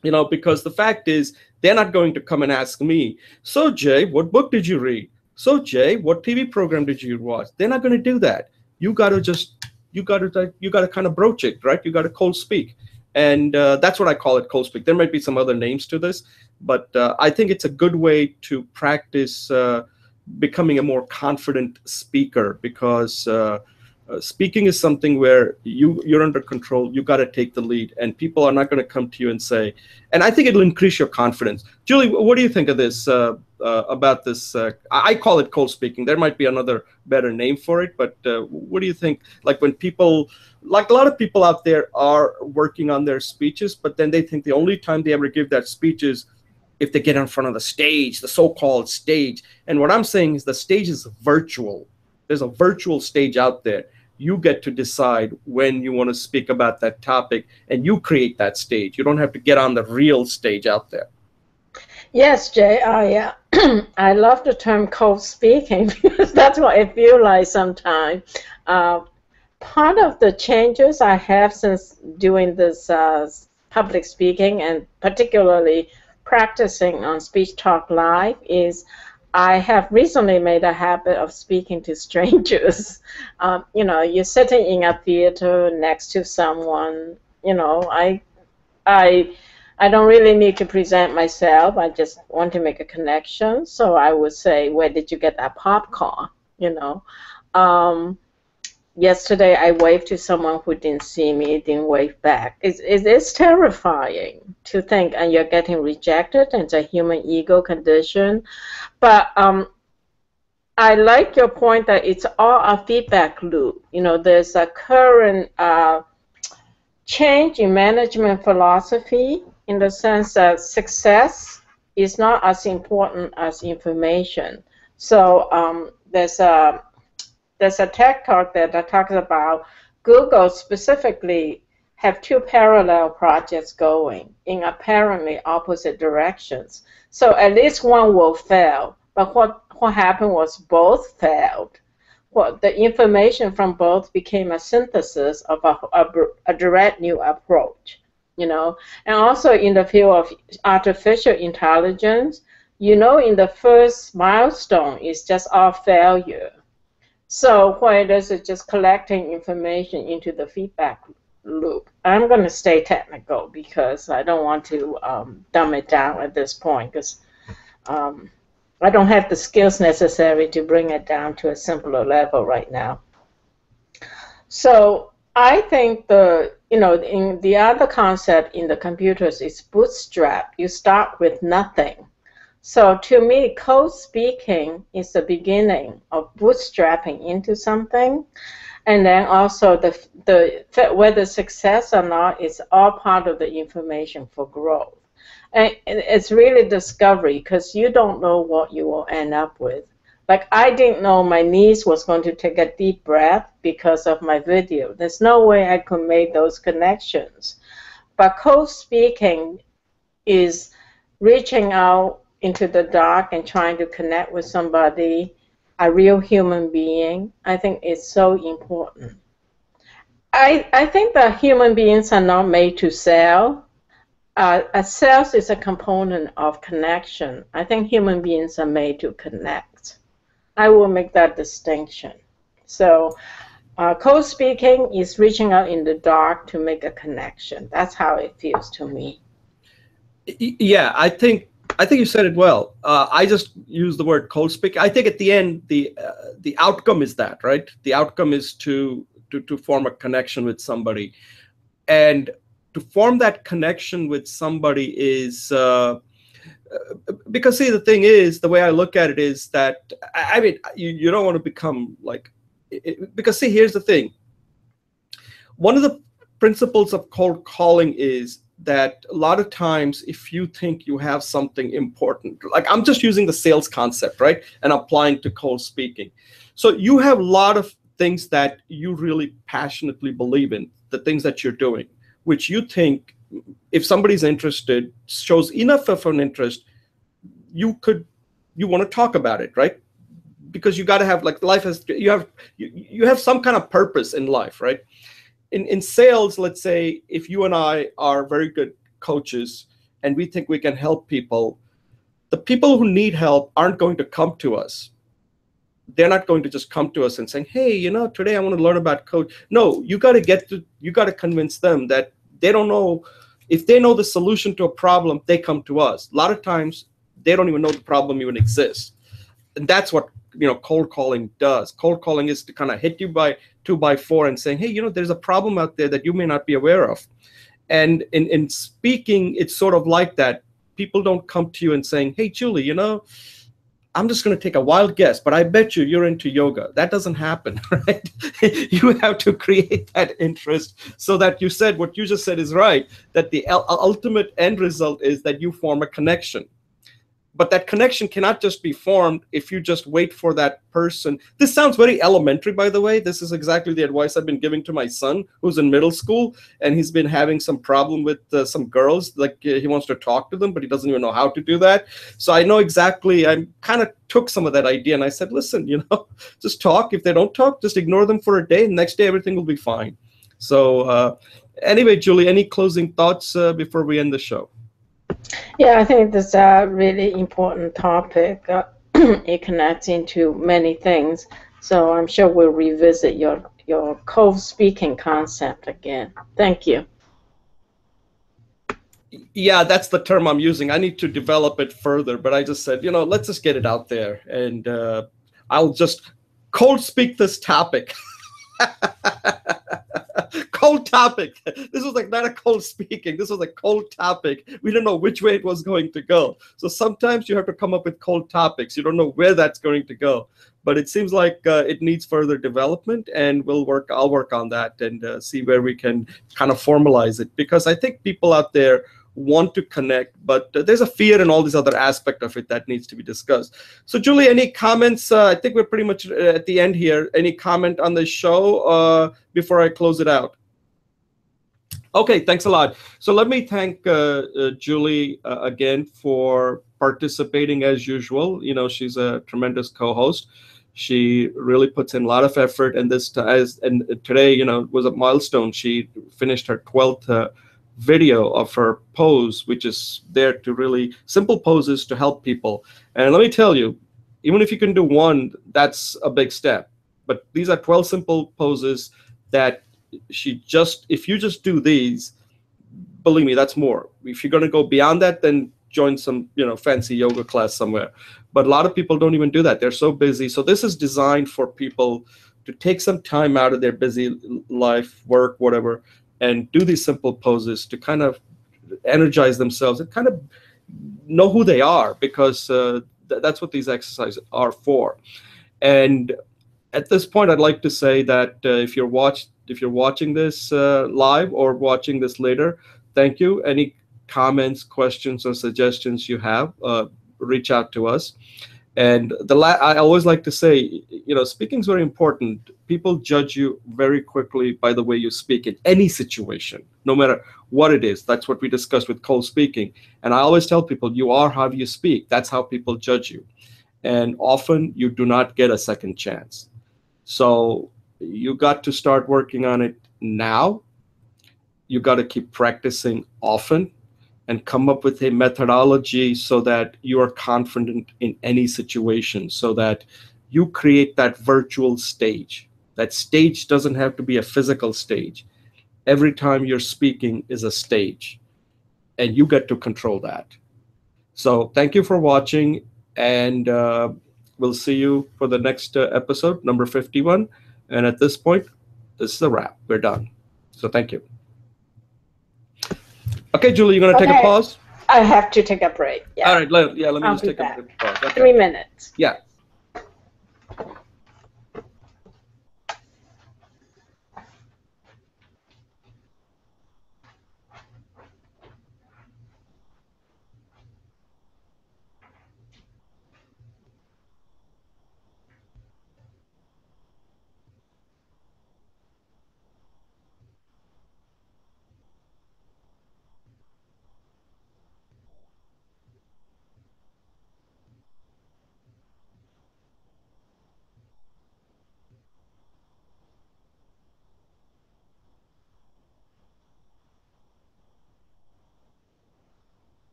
Because the fact is, they're not going to come and ask me, so Jay, what book did you read? So Jay, what TV program did you watch? They're not going to do that. You got to kind of broach it, right? You got to cold speak. And that's what I call it, cold speak. There might be some other names to this, but I think it's a good way to practice becoming a more confident speaker, because speaking is something where you're under control. You got to take the lead, and people are not going to come to you and say, and I think it'll increase your confidence. Julie, what do you think of this, about this? I call it cold speaking. There might be another better name for it, but what do you think? Like when people, like a lot of people out there are working on their speeches, but then they think the only time they ever give that speech is if they get in front of the stage, the so-called stage. And what I'm saying is the stage is virtual. There's a virtual stage out there. You get to decide when you want to speak about that topic, and you create that stage. You don't have to get on the real stage out there. Yes, Jay, I love the term cold speaking, because that's what I feel like sometimes. Part of the changes I have since doing this public speaking, and particularly practicing on Speech Talk Live, is I have recently made a habit of speaking to strangers. You're sitting in a theater next to someone. I don't really need to present myself. I just want to make a connection. So I would say, where did you get that popcorn? Yesterday I waved to someone who didn't see me, didn't wave back. It's terrifying to think, and you're getting rejected, and it's a human ego condition. But I like your point that it's all a feedback loop. There's a current change in management philosophy, in the sense that success is not as important as information. So there's a tech talk that talks about Google specifically have 2 parallel projects going in apparently opposite directions. So at least one will fail. But what happened was both failed. The information from both became a synthesis of a direct new approach. And also in the field of artificial intelligence, in the first milestone is just all failure. So what it is just collecting information into the feedback loop. I'm going to stay technical because I don't want to dumb it down at this point, because I don't have the skills necessary to bring it down to a simpler level right now. So I think in the other concept in the computers is bootstrap. You start with nothing. So to me, code speaking is the beginning of bootstrapping into something. And then also whether success or not is all part of the information for growth. And it's really discovery because you don't know what you will end up with. Like I didn't know my niece was going to take a deep breath because of my video. There's no way I could make those connections. But code speaking is reaching out into the dark and trying to connect with somebody, a real human being. I think it's so important. I think that human beings are not made to sell. Sales is a component of connection. I think human beings are made to connect. I will make that distinction. So code speaking is reaching out in the dark to make a connection. That's how it feels to me. Yeah, I think you said it well. I just use the word cold speak. I think at the end, the outcome is that, right? The outcome is to form a connection with somebody, and to form that connection with somebody is because see, the thing is, the way I look at it is that I mean, you don't want to become like because see, here's the thing. One of the principles of cold calling is that a lot of times if you think you have something important, like I'm just using the sales concept, right, and applying to cold speaking. So you have a lot of things that you really passionately believe in, the things that you're doing, which you think if somebody's interested, shows enough of an interest, you want to talk about it, right? Because you got to have, like, life has, you have some kind of purpose in life, right? In sales, let's say if you and I are very good coaches and we think we can help people, the people who need help aren't going to come to us. They're not going to just come to us and saying, hey, today I want to learn about code. No, you got to convince them that they don't know. If they know the solution to a problem, they come to us. A lot of times they don't even know the problem even exists. And that's what cold calling does. Cold calling is to kind of hit you by 2x4 and saying, hey, there's a problem out there that you may not be aware of. And in speaking, it's sort of like that. People don't come to you and saying, hey, Julie, I'm just going to take a wild guess, but I bet you're into yoga. That doesn't happen, right? You have to create that interest so that what you just said is right, that the ultimate end result is that you form a connection. But that connection cannot just be formed if you just wait for that person. This sounds very elementary, by the way. This is exactly the advice I've been giving to my son, who's in middle school, and he's been having some problem with some girls. Like he wants to talk to them, but he doesn't even know how to do that. So I know exactly. I kind of took some of that idea and I said, listen, just talk. If they don't talk, just ignore them for a day. And next day, everything will be fine. So anyway, Julie, any closing thoughts before we end the show? Yeah, I think that's a really important topic. It connects into many things. So I'm sure we'll revisit your cold speaking concept again. Thank you. Yeah, that's the term I'm using. I need to develop it further, but I just said, let's just get it out there, and I'll just cold speak this topic. Cold topic. This was like not a cold speaking. This was a cold topic. We don't know which way it was going to go. So sometimes you have to come up with cold topics. You don't know where that's going to go. But it seems like it needs further development, and I'll work on that and see where we can kind of formalize it. Because I think people out there want to connect, but there's a fear and all these other aspect of it that needs to be discussed. So Julie, any comments? I think we're pretty much at the end here. Any comment on the show before I close it out? Okay, thanks a lot. So let me thank Julie again for participating as usual. She's a tremendous co-host. She really puts in a lot of effort, and today, was a milestone. She finished her 12th video of her pose, which is there to really simple poses to help people. And let me tell you, even if you can do one, that's a big step. But these are 12 simple poses that if you just do these, believe me, that's more. If you're going to go beyond that, then join some, fancy yoga class somewhere. But a lot of people don't even do that. They're so busy. So this is designed for people to take some time out of their busy life, work, whatever, and do these simple poses to kind of energize themselves and kind of know who they are, because that's what these exercises are for. And at this point, I'd like to say that if you're watching this live or watching this later, thank you. Any comments, questions, or suggestions you have, reach out to us. And I always like to say, speaking is very important. People judge you very quickly by the way you speak in any situation, no matter what it is. That's what we discussed with cold speaking. And I always tell people, you are how you speak. That's how people judge you. And often you do not get a second chance. So you got to start working on it now. You got to keep practicing often and come up with a methodology so that you are confident in any situation, so that you create that virtual stage. That stage doesn't have to be a physical stage. Every time you're speaking is a stage, and you get to control that. So thank you for watching, and we'll see you for the next episode, number 51. And at this point, this is a wrap. We're done. So thank you. Okay, Julie, you're going to take a pause? I have to take a break. Yeah. All right. Let me just take a pause. Okay. 3 minutes. Yeah.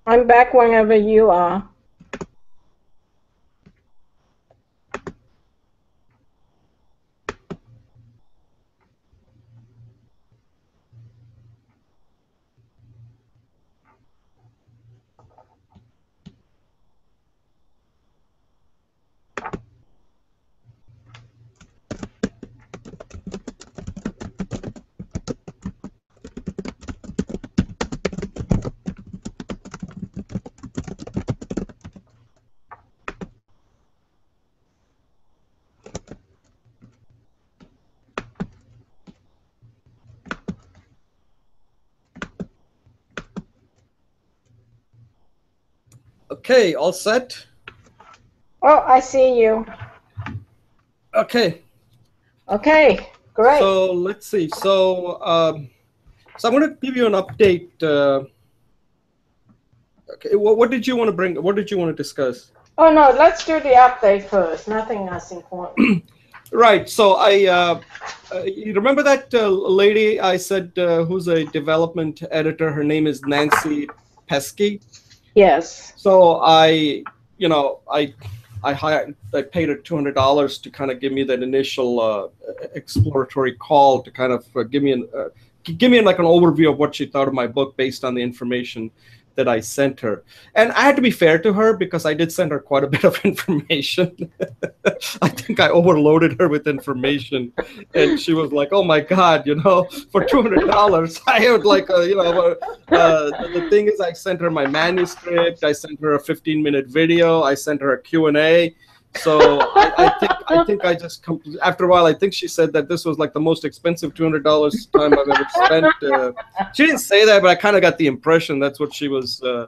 I'm back whenever you are. Okay, all set? Oh, I see you. Okay. Okay, great. So let's see. So I'm going to give you an update. Okay, what did you want to bring? What did you want to discuss? Oh no, let's do the update first. Nothing else important. Right. So you remember that lady I said who's a development editor? Her name is Nancy Pesky. Yes. So I paid her $200 to kind of give me that initial exploratory call to kind of give me like an overview of what she thought of my book based on the information that I sent her. And I had to be fair to her because I did send her quite a bit of information. I think I overloaded her with information, and she was like, "Oh my God, for $200, I would like, the thing is, I sent her my manuscript, I sent her a 15-minute video, I sent her a Q&A." So I think I just after a while, I think she said that this was like the most expensive $200 time I've ever spent. She didn't say that, but I kind of got the impression that's what she was. The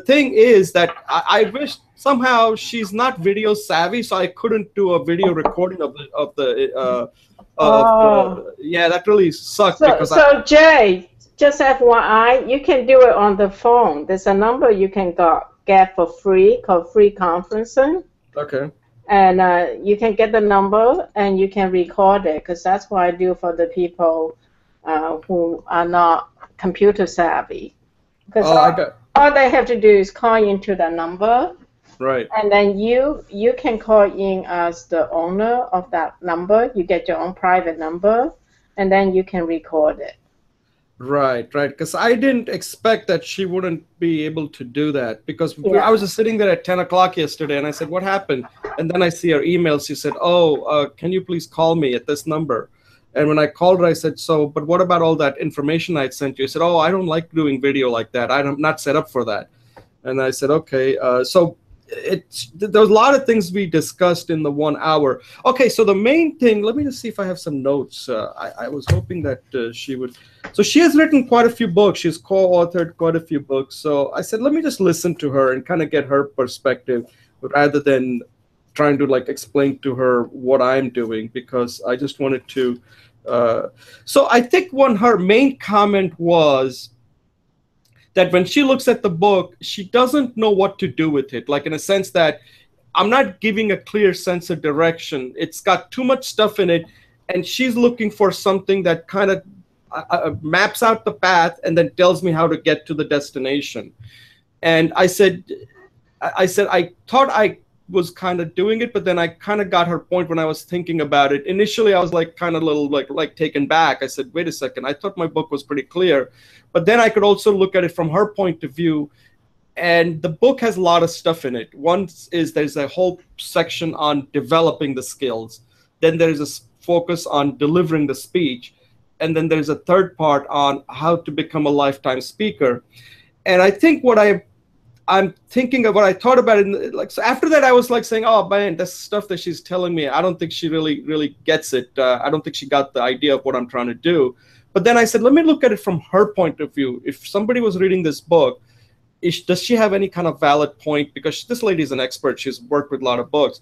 thing is that I wish somehow she's not video savvy, so I couldn't do a video recording of the yeah, that really sucked. So Jay, just FYI, you can do it on the phone. There's a number you can get for free called free conferencing. Okay. And you can get the number and you can record it, because that's what I do for the people who are not computer savvy. Because Oh, I got all they have to do is call into the number, right. and then you can call in as the owner of that number. You get your own private number, and then you can record it. Right, right. Because I didn't expect that she wouldn't be able to do that. Because I was Yeah. just sitting there at 10 o'clock yesterday and I said, what happened? And then I see her email. She said, oh, can you please call me at this number? And when I called her, I said, so, but what about all that information I sent you? She said, oh, I don't like doing video like that. I'm not set up for that. And I said, okay. So there's a lot of things we discussed in the 1 hour. Okay, so the main thing, let me just see if I have some notes. I was hoping that she would. So she has written quite a few books. She's co-authored quite a few books. So I said, let me just listen to her and kind of get her perspective rather than trying to like explain to her what I'm doing, because I just wanted to. So I think her main comment was that when she looks at the book, she doesn't know what to do with it. Like in a sense that I'm not giving a clear sense of direction. It's got too much stuff in it, and she's looking for something that kind of maps out the path and then tells me how to get to the destination. And I said, I thought I was kind of doing it, but then I kind of got her point when I was thinking about it. Initially, I was like kind of a little like taken back. I said, wait a second, I thought my book was pretty clear. But then I could also look at it from her point of view. And the book has a lot of stuff in it. One is there's a whole section on developing the skills. Then there's a focus on delivering the speech. And then there's a third part on how to become a lifetime speaker. And I think I'm thinking of what I thought about it. Like, so after that, I was like saying, oh man, that's stuff that she's telling me. I don't think she really gets it. I don't think she got the idea of what I'm trying to do. But then I said, let me look at it from her point of view. If somebody was reading this book, does she have any kind of valid point? Because this lady is an expert. She's worked with a lot of books.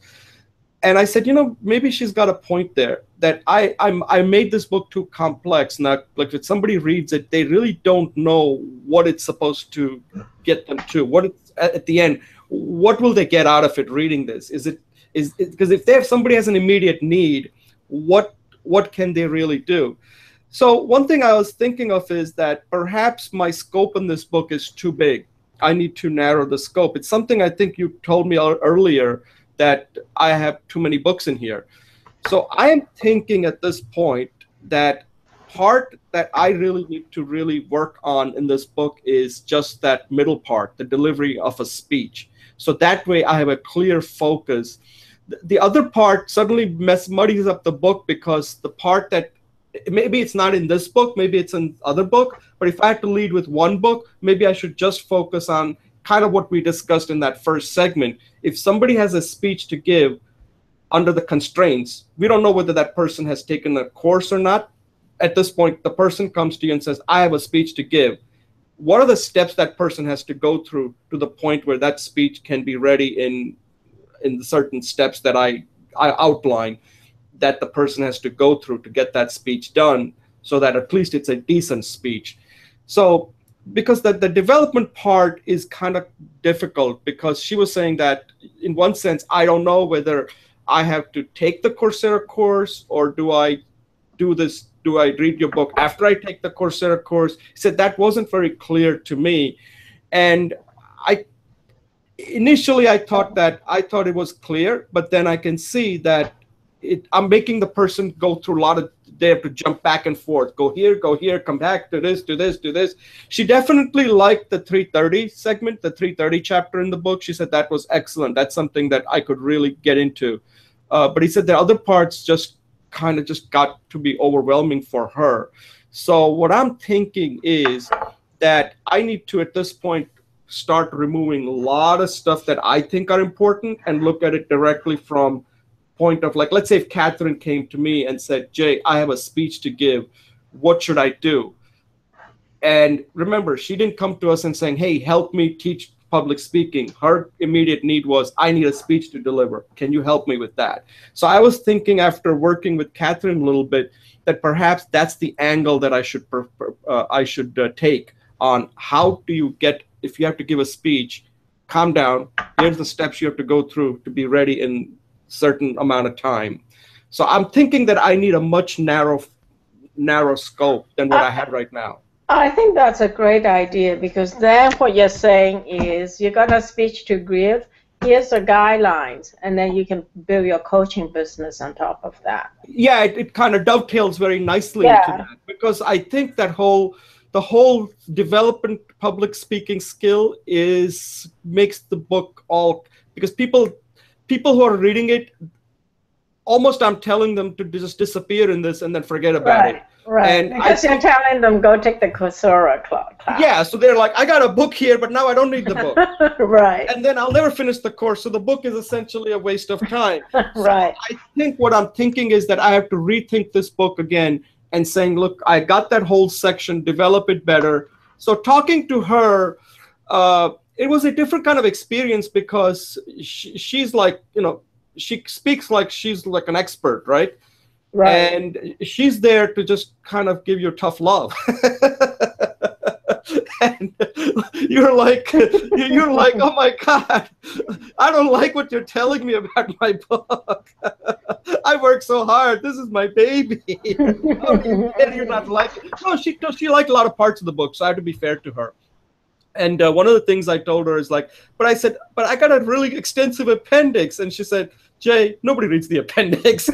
And I said, maybe she's got a point there, that I made this book too complex. Now, like if somebody reads it, they really don't know what it's supposed to get them to. What it's at the end, what will they get out of it reading this? Is because if somebody has an immediate need, what can they really do? So one thing I was thinking of is that perhaps my scope in this book is too big. I need to narrow the scope. It's something I think you told me earlier, that I have too many books in here. So I am thinking at this point that part that I really need to really work on in this book is just that middle part, the delivery of a speech. So that way I have a clear focus. The other part suddenly muddies up the book, because the part that maybe it's not in this book, maybe it's in other book, but if I had to lead with one book, maybe I should just focus on kind of what we discussed in that first segment. If somebody has a speech to give under the constraints, we don't know whether that person has taken a course or not. At this point, the person comes to you and says, I have a speech to give. What are the steps that person has to go through to the point where that speech can be ready in the certain steps that I outline, that the person has to go through to get that speech done, so that at least it's a decent speech. So because the development part is kind of difficult, because she was saying that in one sense, I don't know whether I have to take the Coursera course, or do I read your book after I take the Coursera course? He said that wasn't very clear to me. And initially I thought it was clear, but then I can see that I'm making the person go through a lot of, they have to jump back and forth, go here, come back to this, do this, do this. She definitely liked the 330 segment, the 330 chapter in the book. She said that was excellent. That's something that I could really get into. But he said the other parts just kind of just got to be overwhelming for her. So what I'm thinking is that I need to, at this point, start removing a lot of stuff that I think are important and look at it directly from point of, like, let's say if Catherine came to me and said, Jay, I have a speech to give. What should I do? And remember, she didn't come to us and saying, hey, help me teach public speaking. Her immediate need was, I need a speech to deliver. Can you help me with that? So I was thinking, after working with Catherine a little bit, that perhaps that's the angle that I should take on how do you get, if you have to give a speech, calm down. Here's the steps you have to go through to be ready in certain amount of time. So I'm thinking that I need a much narrow scope than what I have right now. I think that's a great idea, because then what you're saying is you got a speech to give. Here's the guidelines, and then you can build your coaching business on top of that. Yeah, it kind of dovetails very nicely into that, because I think that the whole development public speaking skill makes the book all, because people who are reading it, almost I'm telling them to just disappear in this and then forget about it. Right, and because you're telling them go take the Coursera class. Yeah, so they're like, I got a book here, but now I don't need the book. Right. And then I'll never finish the course, so the book is essentially a waste of time. Right. So I think what I'm thinking is that I have to rethink this book again and saying, look, I got that whole section, develop it better. So talking to her, it was a different kind of experience, because she's like, she speaks like she's like an expert, right? Right. And she's there to just kind of give you tough love. And you're like, oh my God, I don't like what you're telling me about my book. I work so hard. This is my baby. How can you not like it? No, she liked a lot of parts of the book, so I have to be fair to her. And one of the things I told her is like, but I got a really extensive appendix. And she said, Jay, nobody reads the appendix.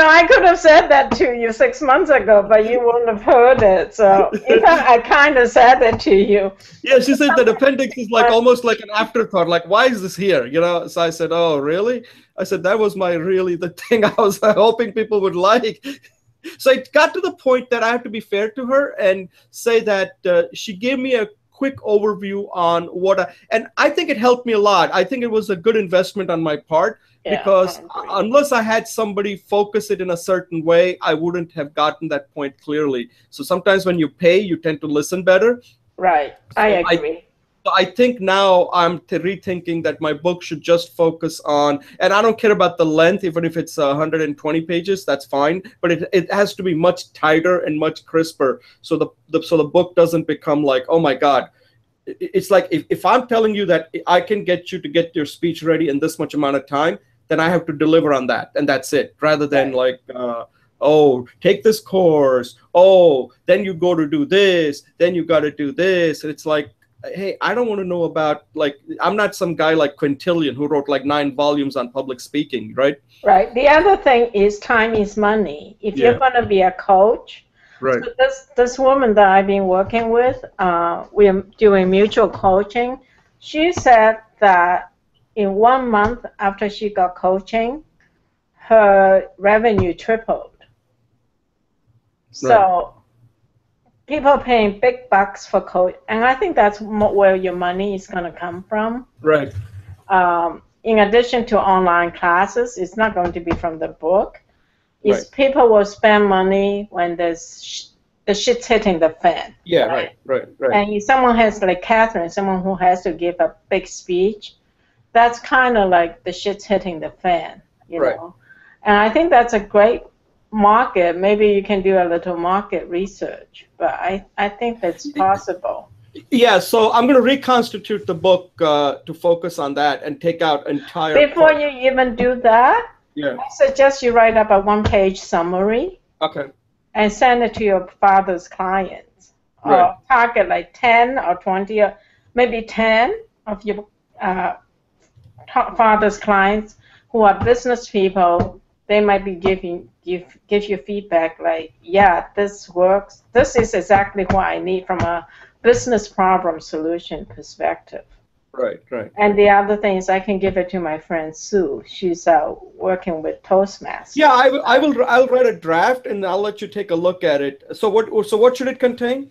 I could have said that to you 6 months ago, but you wouldn't have heard it. So I kind of said it to you. Yeah, she said that appendix is like almost like an afterthought. Like, why is this here? So I said, oh, really? I said, that was the thing I was hoping people would like. So it got to the point that I have to be fair to her and say that she gave me a quick overview on and I think it helped me a lot. I think it was a good investment on my part, because unless I had somebody focus it in a certain way, I wouldn't have gotten that point clearly. So sometimes when you pay, you tend to listen better. Right. I agree. I think now I'm rethinking that my book should just focus on, and I don't care about the length, even if it's 120 pages, that's fine. But it has to be much tighter and much crisper, so the book doesn't become like, oh my God. It's like if I'm telling you that I can get you to get your speech ready in this much amount of time, then I have to deliver on that, and that's it. Rather than like, oh, take this course. Oh, then you go to do this. Then you got to do this. And it's like, hey, I don't want to know about, like, I'm not some guy like Quintilian who wrote like 9 volumes on public speaking, right? Right. The other thing is time is money. If you're going to be a coach, right. So this woman that I've been working with, we're doing mutual coaching. She said that in 1 month after she got coaching, her revenue tripled. So people are paying big bucks for coach, and I think that's where your money is going to come from. Right. In addition to online classes, it's not going to be from the book. It's right. People will spend money when the shit's hitting the fan. Yeah, right. And if someone has, like Catherine, someone who has to give a big speech, that's kind of like the shit's hitting the fan, you know. And I think that's a great market. Maybe you can do a little market research, but I think that's possible. Yeah, so I'm going to reconstitute the book to focus on that and take out entire. Before you even do that, I suggest you write up a 1-page summary. Okay. And send it to your father's clients. Or target like 10 or 20, or maybe 10 of your father's clients who are business people. They might be give you feedback like, yeah, this works. This is exactly what I need from a business problem solution perspective. Right. And the other thing is I can give it to my friend Sue. She's working with Toastmasters. Yeah, I'll write a draft and I'll let you take a look at it. So what should it contain?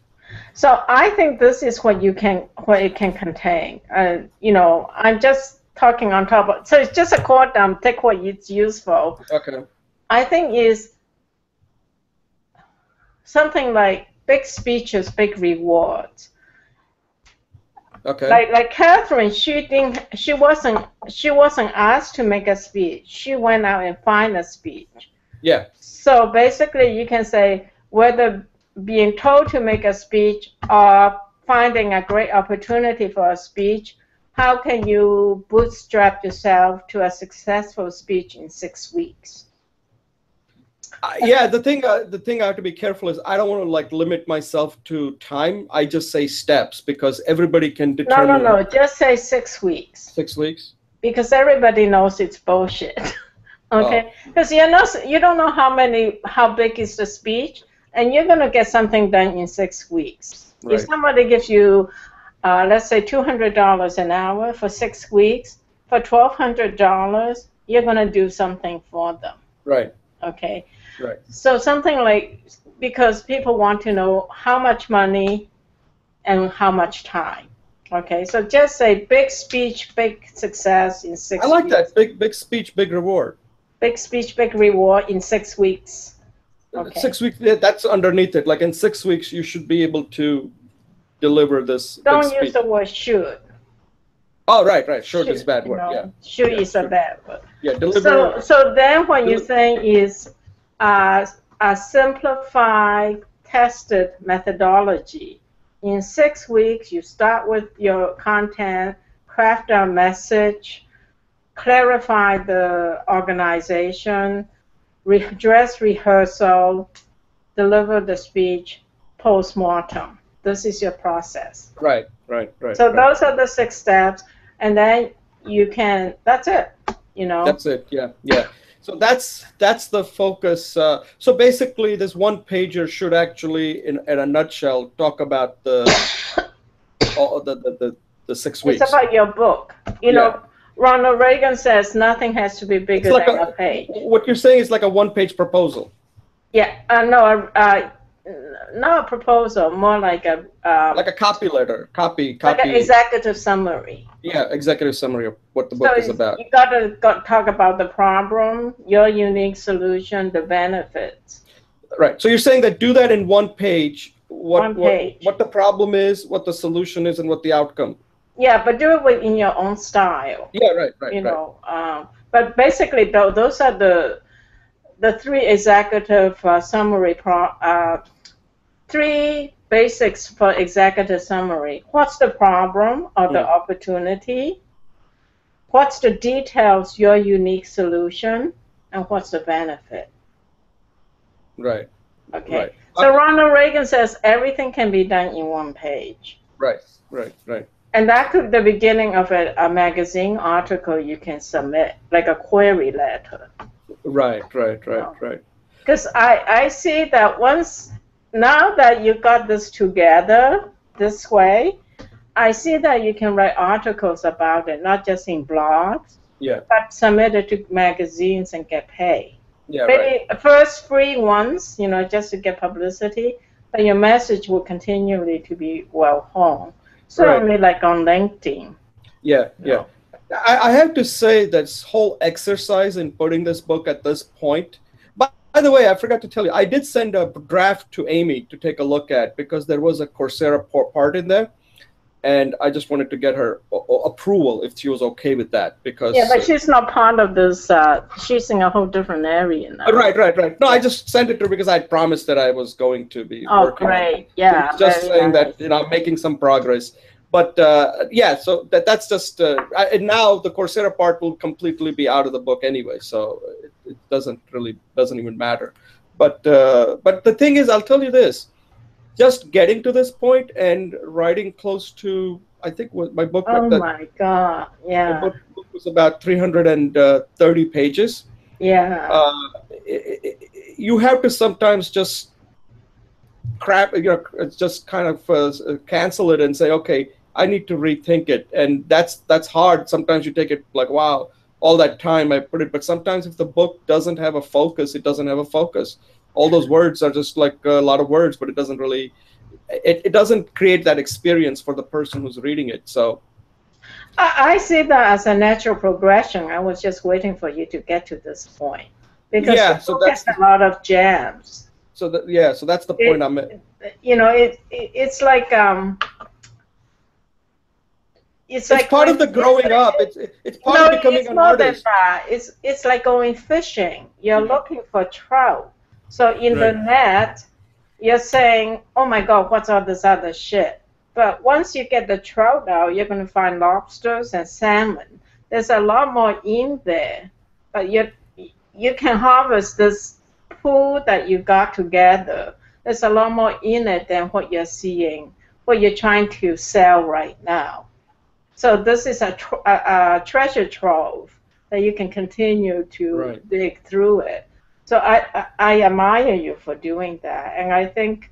So I think this is what it can contain. I'm just talking on top of, so it's just a core dump, take what it's useful. Okay. I think is something like big speeches, big rewards. Okay. Like Catherine, she wasn't asked to make a speech. She went out and find a speech. Yeah. So basically you can say whether being told to make a speech or finding a great opportunity for a speech, how can you bootstrap yourself to a successful speech in 6 weeks? Yeah, the thing I have to be careful is I don't want to like limit myself to time. I just say steps because everybody can determine. No. Just say 6 weeks. 6 weeks. Because everybody knows it's bullshit. Okay, because you don't know how big is the speech, and you're gonna get something done in 6 weeks. Right. If somebody gives you, let's say $200 an hour for 6 weeks, for $1,200, you're gonna do something for them. Right. Okay. Right. So something like, because people want to know how much money and how much time. Okay, so just say big speech, big success in 6 weeks. I like that. Big speech, big reward. Big speech, big reward in 6 weeks. Okay. 6 weeks, that's underneath it. Like in 6 weeks, you should be able to deliver this. Don't use the word should. Oh, right. Should is a bad word. Yeah. Should is a bad word. Yeah, deliver. So then what you're saying is a simplified, tested methodology. In 6 weeks, you start with your content, craft a message, clarify the organization, dress rehearsal, deliver the speech, post-mortem. This is your process. Right. So those are the 6 steps, and then you can, that's it, That's it, yeah. So that's the focus. So basically, this one pager should actually, in a nutshell, talk about the 6 weeks. It's about your book. You know, Ronald Reagan says nothing has to be bigger than a page. What you're saying is like a one-page proposal. Yeah, not a proposal, more like a copy letter, copy. Like an executive summary. Yeah, executive summary of what the book is about. You gotta talk about the problem, your unique solution, the benefits. Right. So you're saying that do that in one page. What the problem is, what the solution is, and what the outcome. Yeah, but do it in your own style. Yeah, right. But basically, those are the 3 executive summary 3 basics for executive summary. What's the problem or the opportunity? What's the details, your unique solution? And what's the benefit? Right. Okay. Right. So Ronald Reagan says everything can be done in one page. Right. And that could be the beginning of a magazine article you can submit, like a query letter. Right. Because I see that now that you got this together this way, I see that you can write articles about it, not just in blogs, but submit it to magazines and get paid. Yeah, maybe first free ones, just to get publicity, but your message will continually to be well honed. Certainly like on LinkedIn. Yeah. I have to say this whole exercise in putting this book at this point. By the way, I forgot to tell you, I did send a draft to Amy to take a look at because there was a Coursera part in there. And I just wanted to get her approval if she was okay with that because but she's not part of this. She's in a whole different area now. Right. No, I just sent it to her because I promised that I was going to be working. Oh, great! On it. Yeah, so just saying that I'm making some progress. But so that's just and now the Coursera part will completely be out of the book anyway, so it doesn't even matter. But the thing is, I'll tell you this. Just getting to this point and writing close to, I think my book. Oh my God! Yeah. My book was about 330 pages. Yeah. You have to sometimes just just kind of cancel it and say, okay, I need to rethink it, and that's hard. Sometimes you take it like, wow, all that time I put it, but sometimes if the book doesn't have a focus, it doesn't have a focus. All those words are just like a lot of words, but it doesn't really, it doesn't create that experience for the person who's reading it. So I see that as a natural progression. I was just waiting for you to get to this point because the book has a lot of gems. So that's the point I'm at. It's like it's like part of the growing up. It's part of becoming an artist. It's like going fishing. You're looking for trout. So in the net, you're saying, "Oh my God, what's all this other shit?" But once you get the trout out, you're going to find lobsters and salmon. There's a lot more in there, but you can harvest this pool that you got together. There's a lot more in it than what you're seeing, what you're trying to sell right now. So this is a treasure trove that you can continue to dig through it. So I admire you for doing that, and I think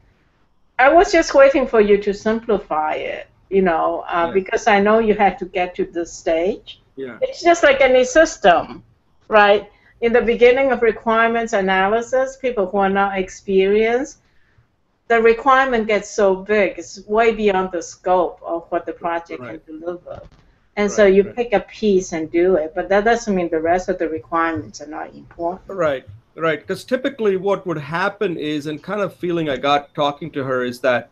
I was just waiting for you to simplify it, because I know you had to get to this stage. Yeah. It's just like any system, right? In the beginning of requirements analysis, people who are not experienced, the requirement gets so big, it's way beyond the scope of what the project can deliver. And so you pick a piece and do it, but that doesn't mean the rest of the requirements are not important. Right. Because typically what would happen is, and kind of feeling I got talking to her, is that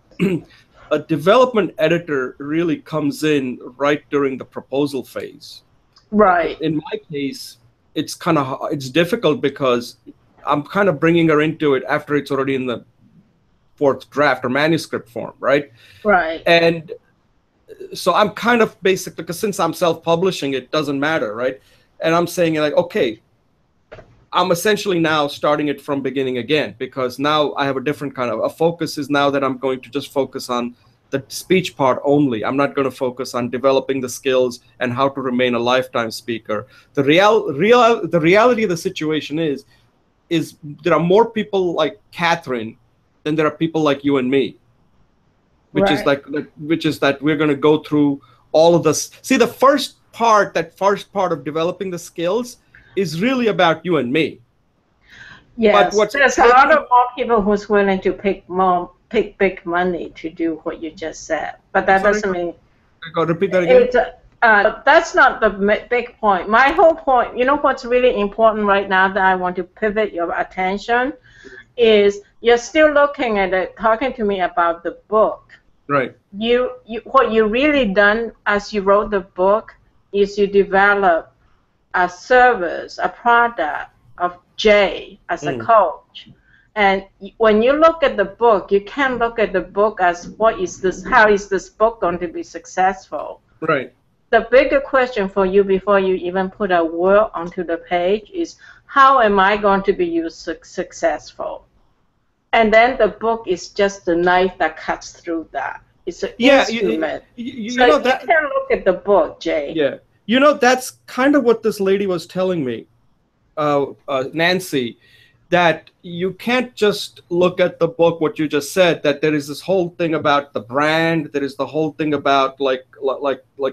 a development editor really comes in right during the proposal phase. Right. In my case, it's difficult because I'm kind of bringing her into it after it's already in the fourth draft or manuscript form, right? Right. And so I'm kind of basically, because since I'm self-publishing, it doesn't matter, right? And I'm saying like, okay, I'm essentially now starting it from beginning again, because now I have a different kind of a focus is now that I'm going to just focus on the speech part only. I'm not going to focus on developing the skills and how to remain a lifetime speaker. The reality of the situation is there are more people like Catherine than there are people like you and me, which is that we're going to go through all of this. See, the first part of developing the skills is really about you and me. Yes, but there's a lot of more people who's willing to pick big money to do what you just said. But that doesn't mean. Repeat that again. That's not the big point. My whole point, what's really important right now that I want to pivot your attention is you're still looking at it, talking to me about the book. Right. What you really done as you wrote the book is you develop a service, a product of Jay as a coach. And when you look at the book, you can't look at the book as how is this book going to be successful? Right. The bigger question for you before you even put a word onto the page is, how am I going to be successful? And then the book is just the knife that cuts through that. It's an instrument. You can't look at the book, Jay. Yeah. That's kind of what this lady was telling me, Nancy, that you can't just look at the book, what you just said, that there is this whole thing about the brand, there is the whole thing about like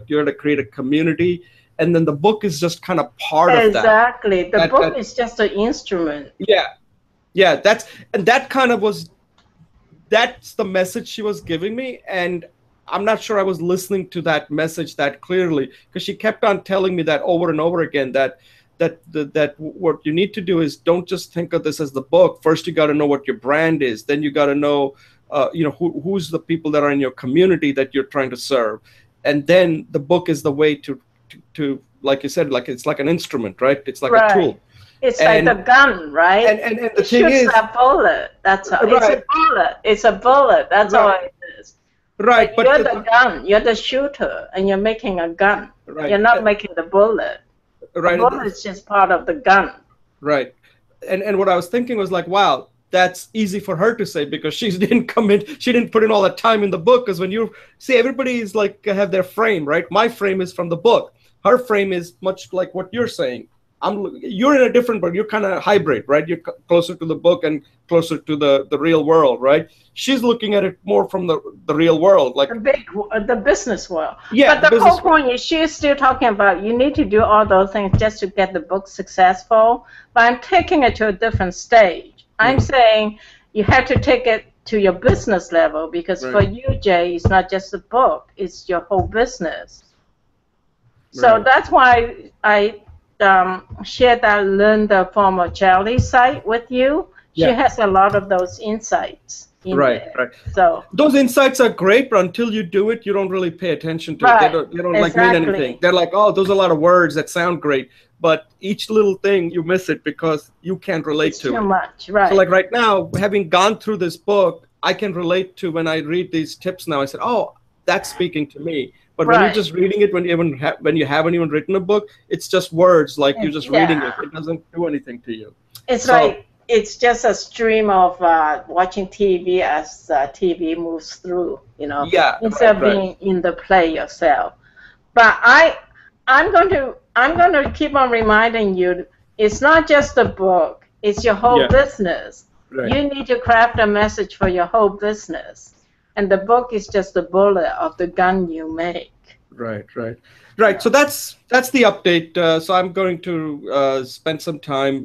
you're to create a community, and then the book is just kind of part of that. Exactly. The book is just an instrument. Yeah, that's the message she was giving me, and I'm not sure I was listening to that message that clearly, because she kept on telling me that over and over again, that what you need to do is don't just think of this as the book. First, you got to know what your brand is. Then you got to know, who's the people that are in your community that you're trying to serve. And then the book is the way to like you said, like it's like an instrument, right? It's like a tool. It's like a gun, right? And the thing is, a bullet. That's all. It's a bullet. It's a bullet. That's all it is. Right, but you're the gun. You're the shooter, and you're making a gun. Right. You're not making the bullet. Right. The bullet is just part of the gun. Right. And what I was thinking was like, wow, that's easy for her to say, because she didn't put in all that time in the book. Because when you see, everybody is like have their frame, right? My frame is from the book. Her frame is much like what you're saying. You're in a different, but you're kind of hybrid, right? You're closer to the book and closer to the real world, right? She's looking at it more from the real world, like the business world. Yeah, but the whole point is she's still talking about you need to do all those things just to get the book successful. But I'm taking it to a different stage. I'm saying you have to take it to your business level, because for you, Jay, it's not just the book; it's your whole business. So that's why I shared that Learn the Former Jelly site with you. She has a lot of those insights in there. Right. So those insights are great, but until you do it, you don't really pay attention to it. They don't like mean anything. They're like, oh, those are a lot of words that sound great, but each little thing you miss it because you can't relate to it. Too much, right? So like right now, having gone through this book, I can relate to when I read these tips now. I said, oh, that's speaking to me. But when you're Right. just reading it, when you haven't even written a book, it's just words. Like you're just reading Yeah. it. It doesn't do anything to you. It's So like it's just a stream of watching TV as TV moves through, yeah, instead right, of right. being in the play yourself. But I'm going to keep on reminding you, it's not just a book, it's your whole Yeah, business. right. You need to craft a message for your whole business. And the book is just the bullet of the gun you make. Right, right, right. So that's the update. So I'm going to spend some time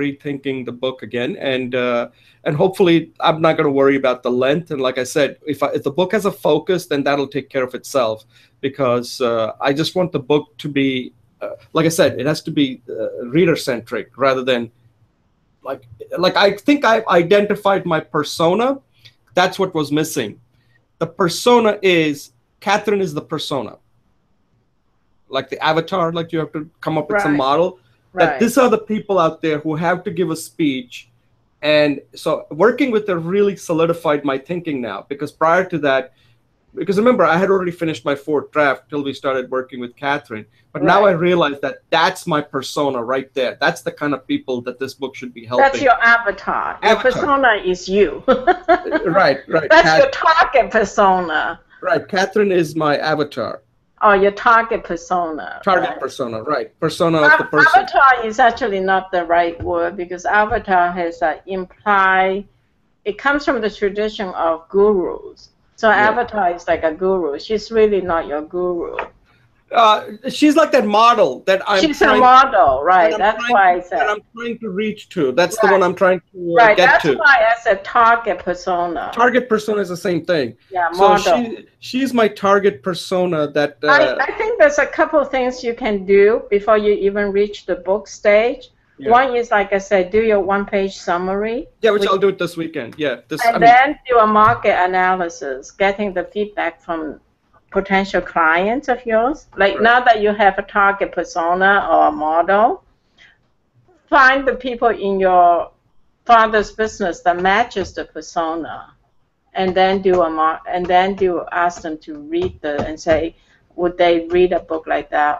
rethinking the book again, and hopefully I'm not going to worry about the length. And like I said, if the book has a focus, then that'll take care of itself. Because I just want the book to be, like I said, it has to be reader centric rather than like I think I've identified my persona. That's what was missing. The persona is Catherine is the persona, like the avatar, like you have to come up with some Right, model that right. these are the people out there who have to give a speech. And so working with her really solidified my thinking now, because prior to that, because remember, I had already finished my fourth draft till we started working with Catherine. But now I Right. realized that that's my persona right there. That's the kind of people that this book should be That's helping. your avatar. Your Avatar. persona is you. Right, right. That's your target persona. Right. Catherine is my avatar. Or your target persona, Target right? persona, right. Persona of the person. Avatar is actually not the right word because avatar has implied, it comes from the tradition of gurus. So Yeah. avatar is like a guru. She's really not your guru. She's like that model that She's a model, right? That's why I that said, I'm trying to reach to. That's the one right, I'm trying to right. get That's to. why I said target persona. Target persona is the same thing. Yeah, So model. she's my target persona that I think there's a couple things you can do before you even reach the book stage. yeah. One is, like I said, do your one-page summary. Yeah, which I'll do it this weekend. Yeah. And then do a market analysis, getting the feedback from potential clients of yours. Like Right. now that you have a target persona or a model, find the people in your father's business that matches the persona, and then ask them to read and say, would they read a book like that,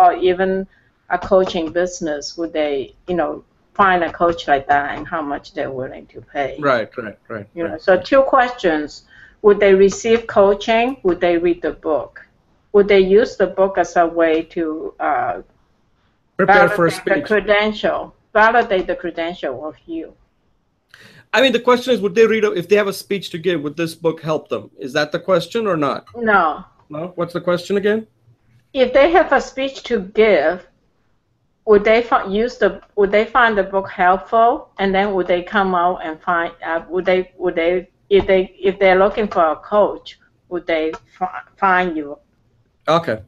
or even a coaching business, would they find a coach like that, and how much they're willing to pay. Right. So 2 questions: would they receive coaching? Would they read the book? Would they use the book as a way to Prepare for a speech. validate the credential of you? I mean, the question is, would they read if they have a speech to give? Would this book help them? Is that the question or not? No. No. What's the question again? If they have a speech to give, would they find the book helpful, and then would they come out and find if they're looking for a coach, would they find you? Okay.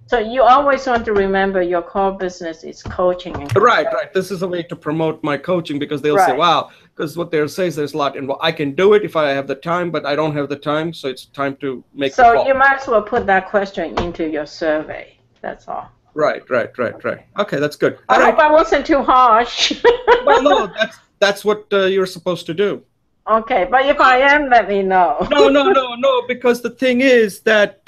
So you always want to remember your core business is coaching. Right. This is a way to promote my coaching, because they'll say, wow, because what they'll say is there's a lot, and I can do it if I have the time, but I don't have the time, so it's time to make the call. So you might as well put that question into your survey. That's all. Right. Okay, that's good. I hope I wasn't too harsh. Well, no, that's what you're supposed to do. Okay, but if I am, let me know. No, because the thing is that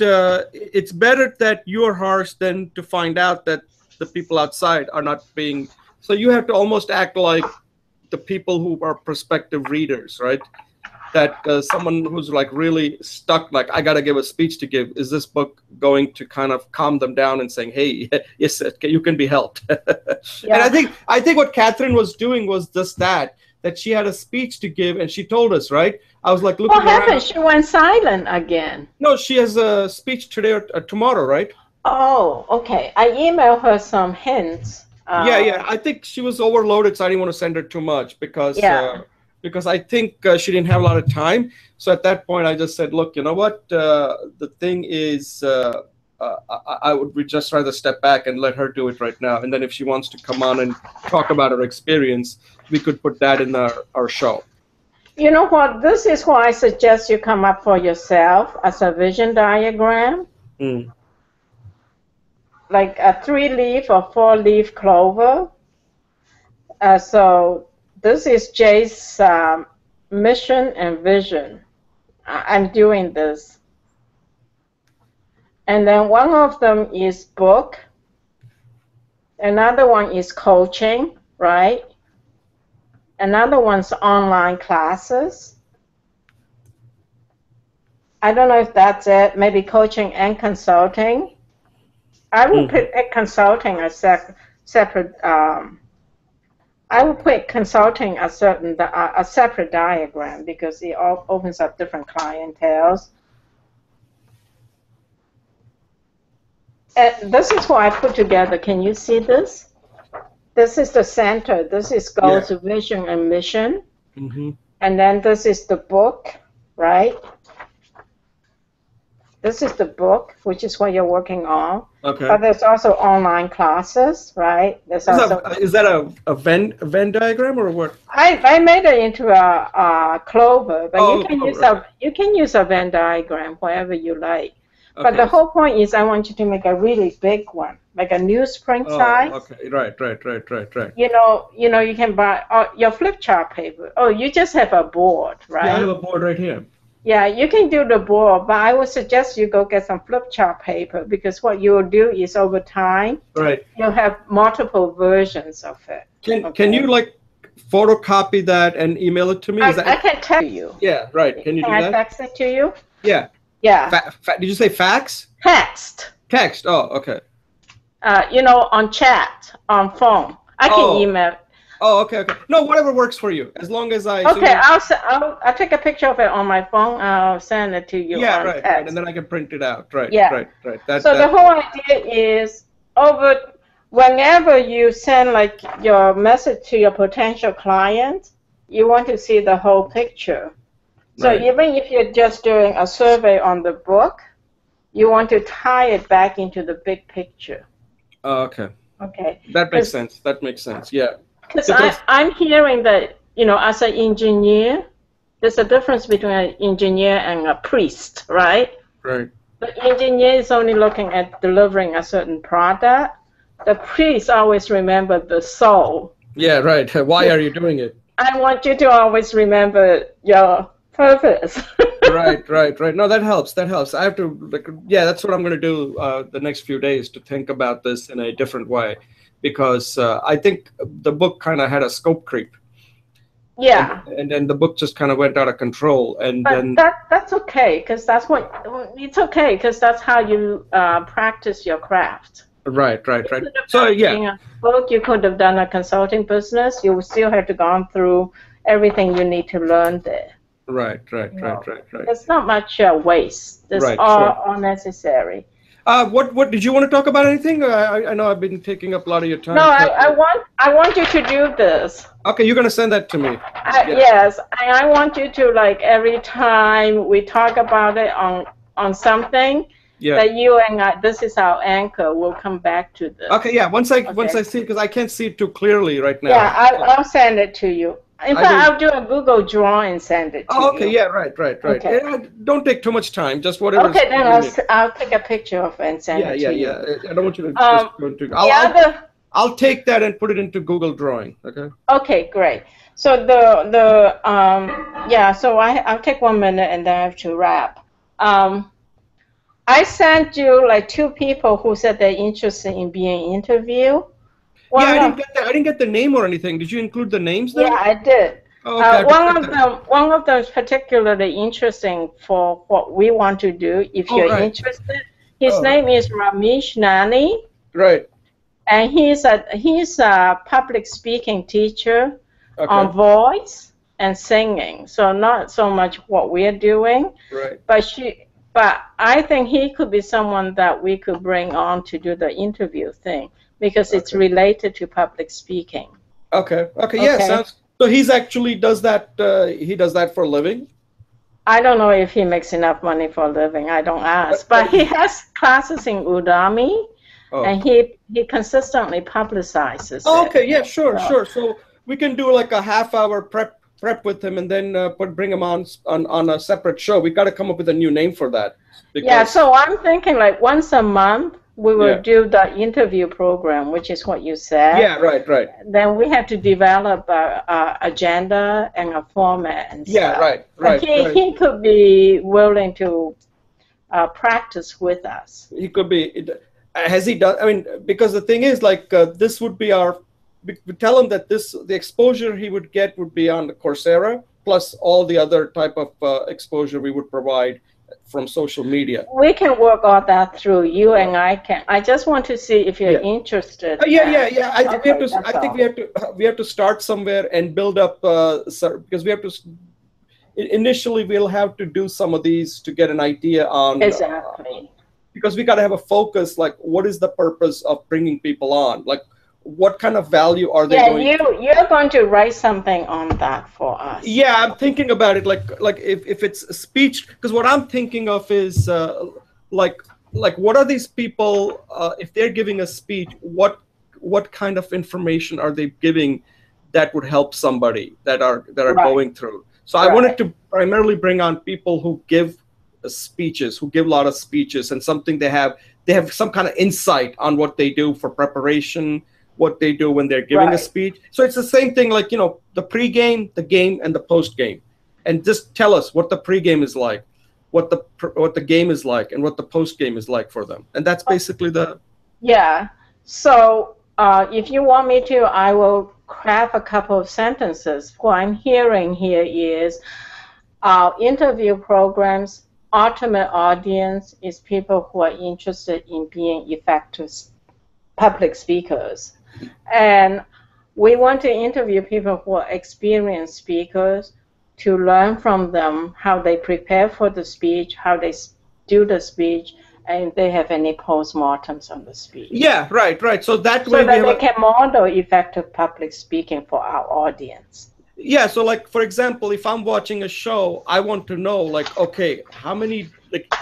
it's better that you're harsh than to find out that the people outside are not being. So you have to almost act like the people who are prospective readers, right? That someone who's like really stuck, like, I got to give a speech to give. Is this book going to kind of calm them down and saying, hey, yes, you can be helped? Yeah. And I think what Catherine was doing was just that she had a speech to give, and she told us, right? I was like, looking What happened? She went silent again. No, she has a speech today or tomorrow, right? Oh, okay. I emailed her some hints. Yeah. I think she was overloaded, so I didn't want to send her too much because I think she didn't have a lot of time. So at that point, I just said, look, you know what? The thing is, I would just rather step back and let her do it right now. And then if she wants to come on and talk about her experience, we could put that in our show. You know what? This is why I suggest you come up for yourself as a vision diagram. Like a 3-leaf or 4-leaf clover. So this is Jay's mission and vision. I'm doing this. And then one of them is book. Another one is coaching, right? Another one's online classes. I don't know if that's it. Maybe coaching and consulting. I will put consulting as separate. I will put consulting a separate diagram because it all opens up different clienteles. This is what I put together. Can you see this? This is the center. This is goals, vision, and mission. And then this is the book, right? This is the book, which is what you're working on. Okay. But there's also online classes, right? There's is that a Venn diagram or what? I made it into a clover, but you can use a Venn diagram wherever you like. Okay. But the whole point is I want you to make a really big one, like a newsprint size. Okay, right. You know, you can buy your flip chart paper. Oh, you just have a board, right? Yeah, I have a board right here. Yeah, you can do the board, but I would suggest you go get some flip chart paper because what you will do is over time, you'll have multiple versions of it. Can you like photocopy that and email it to me? I can text you. Yeah, right. Can you do that? Can I text it to you? Yeah. Yeah. Did you say fax? Text. Text. Oh, okay. On chat, on phone. I can email. Oh, okay. No, whatever works for you, as long as I. Okay, I'll take a picture of it on my phone. I'll send it to you. Yeah, right, and then I can print it out. Right. Yeah. Right. So the whole idea is whenever you send like your message to your potential client, you want to see the whole picture. So even if you're just doing a survey on the book, you want to tie it back into the big picture. Oh, okay. Okay. That makes sense. Yeah. Because I'm hearing that, as an engineer, there's a difference between an engineer and a priest, right? Right. The engineer is only looking at delivering a certain product. The priest always remember the soul. Yeah, right. Why are you doing it? I want you to always remember your purpose. Right. No, that helps. I have to, that's what I'm going to do the next few days to think about this in a different way. Because I think the book kind of had a scope creep. Yeah. And then the book just kind of went out of control. That's okay, because it's okay, because that's how you practice your craft. Right. So, yeah. Book, you could have done a consulting business. You would still have to gone through everything you need to learn there. Right. There's not much waste. It's all necessary. What did you want to talk about? Anything? I know I've been taking up a lot of your time. No, I want you to do this. Okay, you're gonna send that to me. Yes, I want you to, like, every time we talk about it on something, that you and I, this is our anchor. We'll come back to this. Okay, yeah. Once I see, because I can't see it too clearly right now. Yeah, I'll send it to you. In fact, I'll do a Google drawing and send it to you. Okay, yeah, right. Okay. Don't take too much time, just whatever. Okay, then I'll take a picture of it and send it to you. Yeah. I don't want you to just go into. I'll take that and put it into Google Drawing. Okay. Okay, great. So so I'll take 1 minute and then I have to wrap. I sent you like 2 people who said they're interested in being interviewed. I didn't get the name or anything. Did you include the names there? Yeah, I did. Oh, okay. One of them is particularly interesting for what we want to do. If you're interested, his name is Ramesh Nani. Right. And he's a public speaking teacher on voice and singing. So not so much what we're doing. Right. But I think he could be someone that we could bring on to do the interview thing. Because it's related to public speaking. Okay. Yeah. So he's actually does that. He does that for a living. I don't know if he makes enough money for a living. I don't ask. But he has classes in Udemy, and he consistently publicizes. Okay. Yeah. Sure. So we can do like a half-hour prep with him, and then bring him on a separate show. We got to come up with a new name for that. Yeah. So I'm thinking like once a month. We will do the interview program, which is what you said. Yeah, right. Then we have to develop a agenda and a format and stuff. Yeah, right. He could be willing to practice with us. He could be. Has he done? I mean, because the thing is, like, this would be our. We tell him that the exposure he would get would be on the Coursera plus all the other type of exposure we would provide from social media. We can work all that through. You and I can. I just want to see if you're interested. Yeah. I think we have to start somewhere and build up because we have to. Initially, we'll have to do some of these to get an idea on exactly. Because we got to have a focus. Like, what is the purpose of bringing people on? Like, what kind of value are they going? You're going to write something on that for us. Yeah, I'm thinking about it. Like if it's a speech, because what I'm thinking of is like what are these people if they're giving a speech? What kind of information are they giving that would help somebody that are going through? So I wanted to primarily bring on people who give speeches, who give a lot of speeches, and something they have some kind of insight on what they do for preparation, what they do when they're giving a speech. So it's the same thing, like, the pregame, the game, and the postgame, and just tell us what the pregame is like, what the game is like, and what the postgame is like for them, and that's basically the. Yeah. So if you want me to, I will craft a couple of sentences. What I'm hearing here is our interview programs. Ultimate audience is people who are interested in being effective public speakers. And we want to interview people who are experienced speakers to learn from them how they prepare for the speech, how they do the speech, and if they have any postmortems on the speech. Yeah, right. So that way they can model effective public speaking for our audience. Yeah, so like, for example, if I'm watching a show, I want to know, like, okay, how many, like,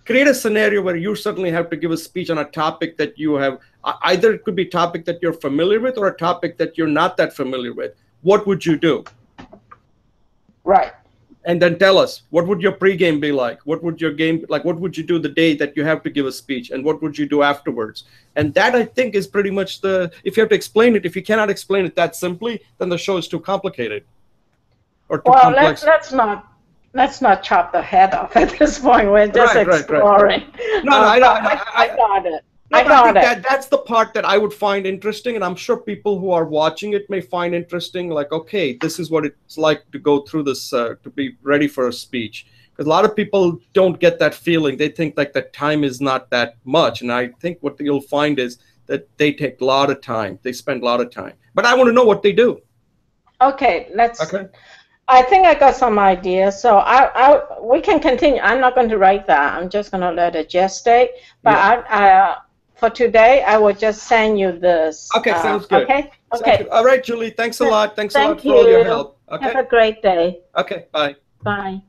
create a scenario where you suddenly have to give a speech on a topic that you have, either it could be a topic that you're familiar with or a topic that you're not that familiar with. What would you do? Right. And then tell us, what would your pregame be like? What would your game, like, what would you do the day that you have to give a speech? And what would you do afterwards? And that, I think, is pretty much if you have to explain it, if you cannot explain it that simply, then the show is too complicated or too complex. Let's not chop the head off at this point. We're just exploring. Right. No, I got it. No, I think that's the part that I would find interesting, and I'm sure people who are watching it may find interesting, like, okay, this is what it's like to go through this, to be ready for a speech. Because a lot of people don't get that feeling. They think like the time is not that much, and I think what you'll find is that they take a lot of time. They spend a lot of time. But I want to know what they do. Okay, I think I got some ideas, so we can continue. I'm not going to write that. I'm just going to let it gestate. But for today, I will just send you this. Okay, sounds good. Okay. Sounds good. All right, Julie. Thanks a lot. Thanks a lot for you. all your help. Okay. Have a great day. Okay. Bye. Bye.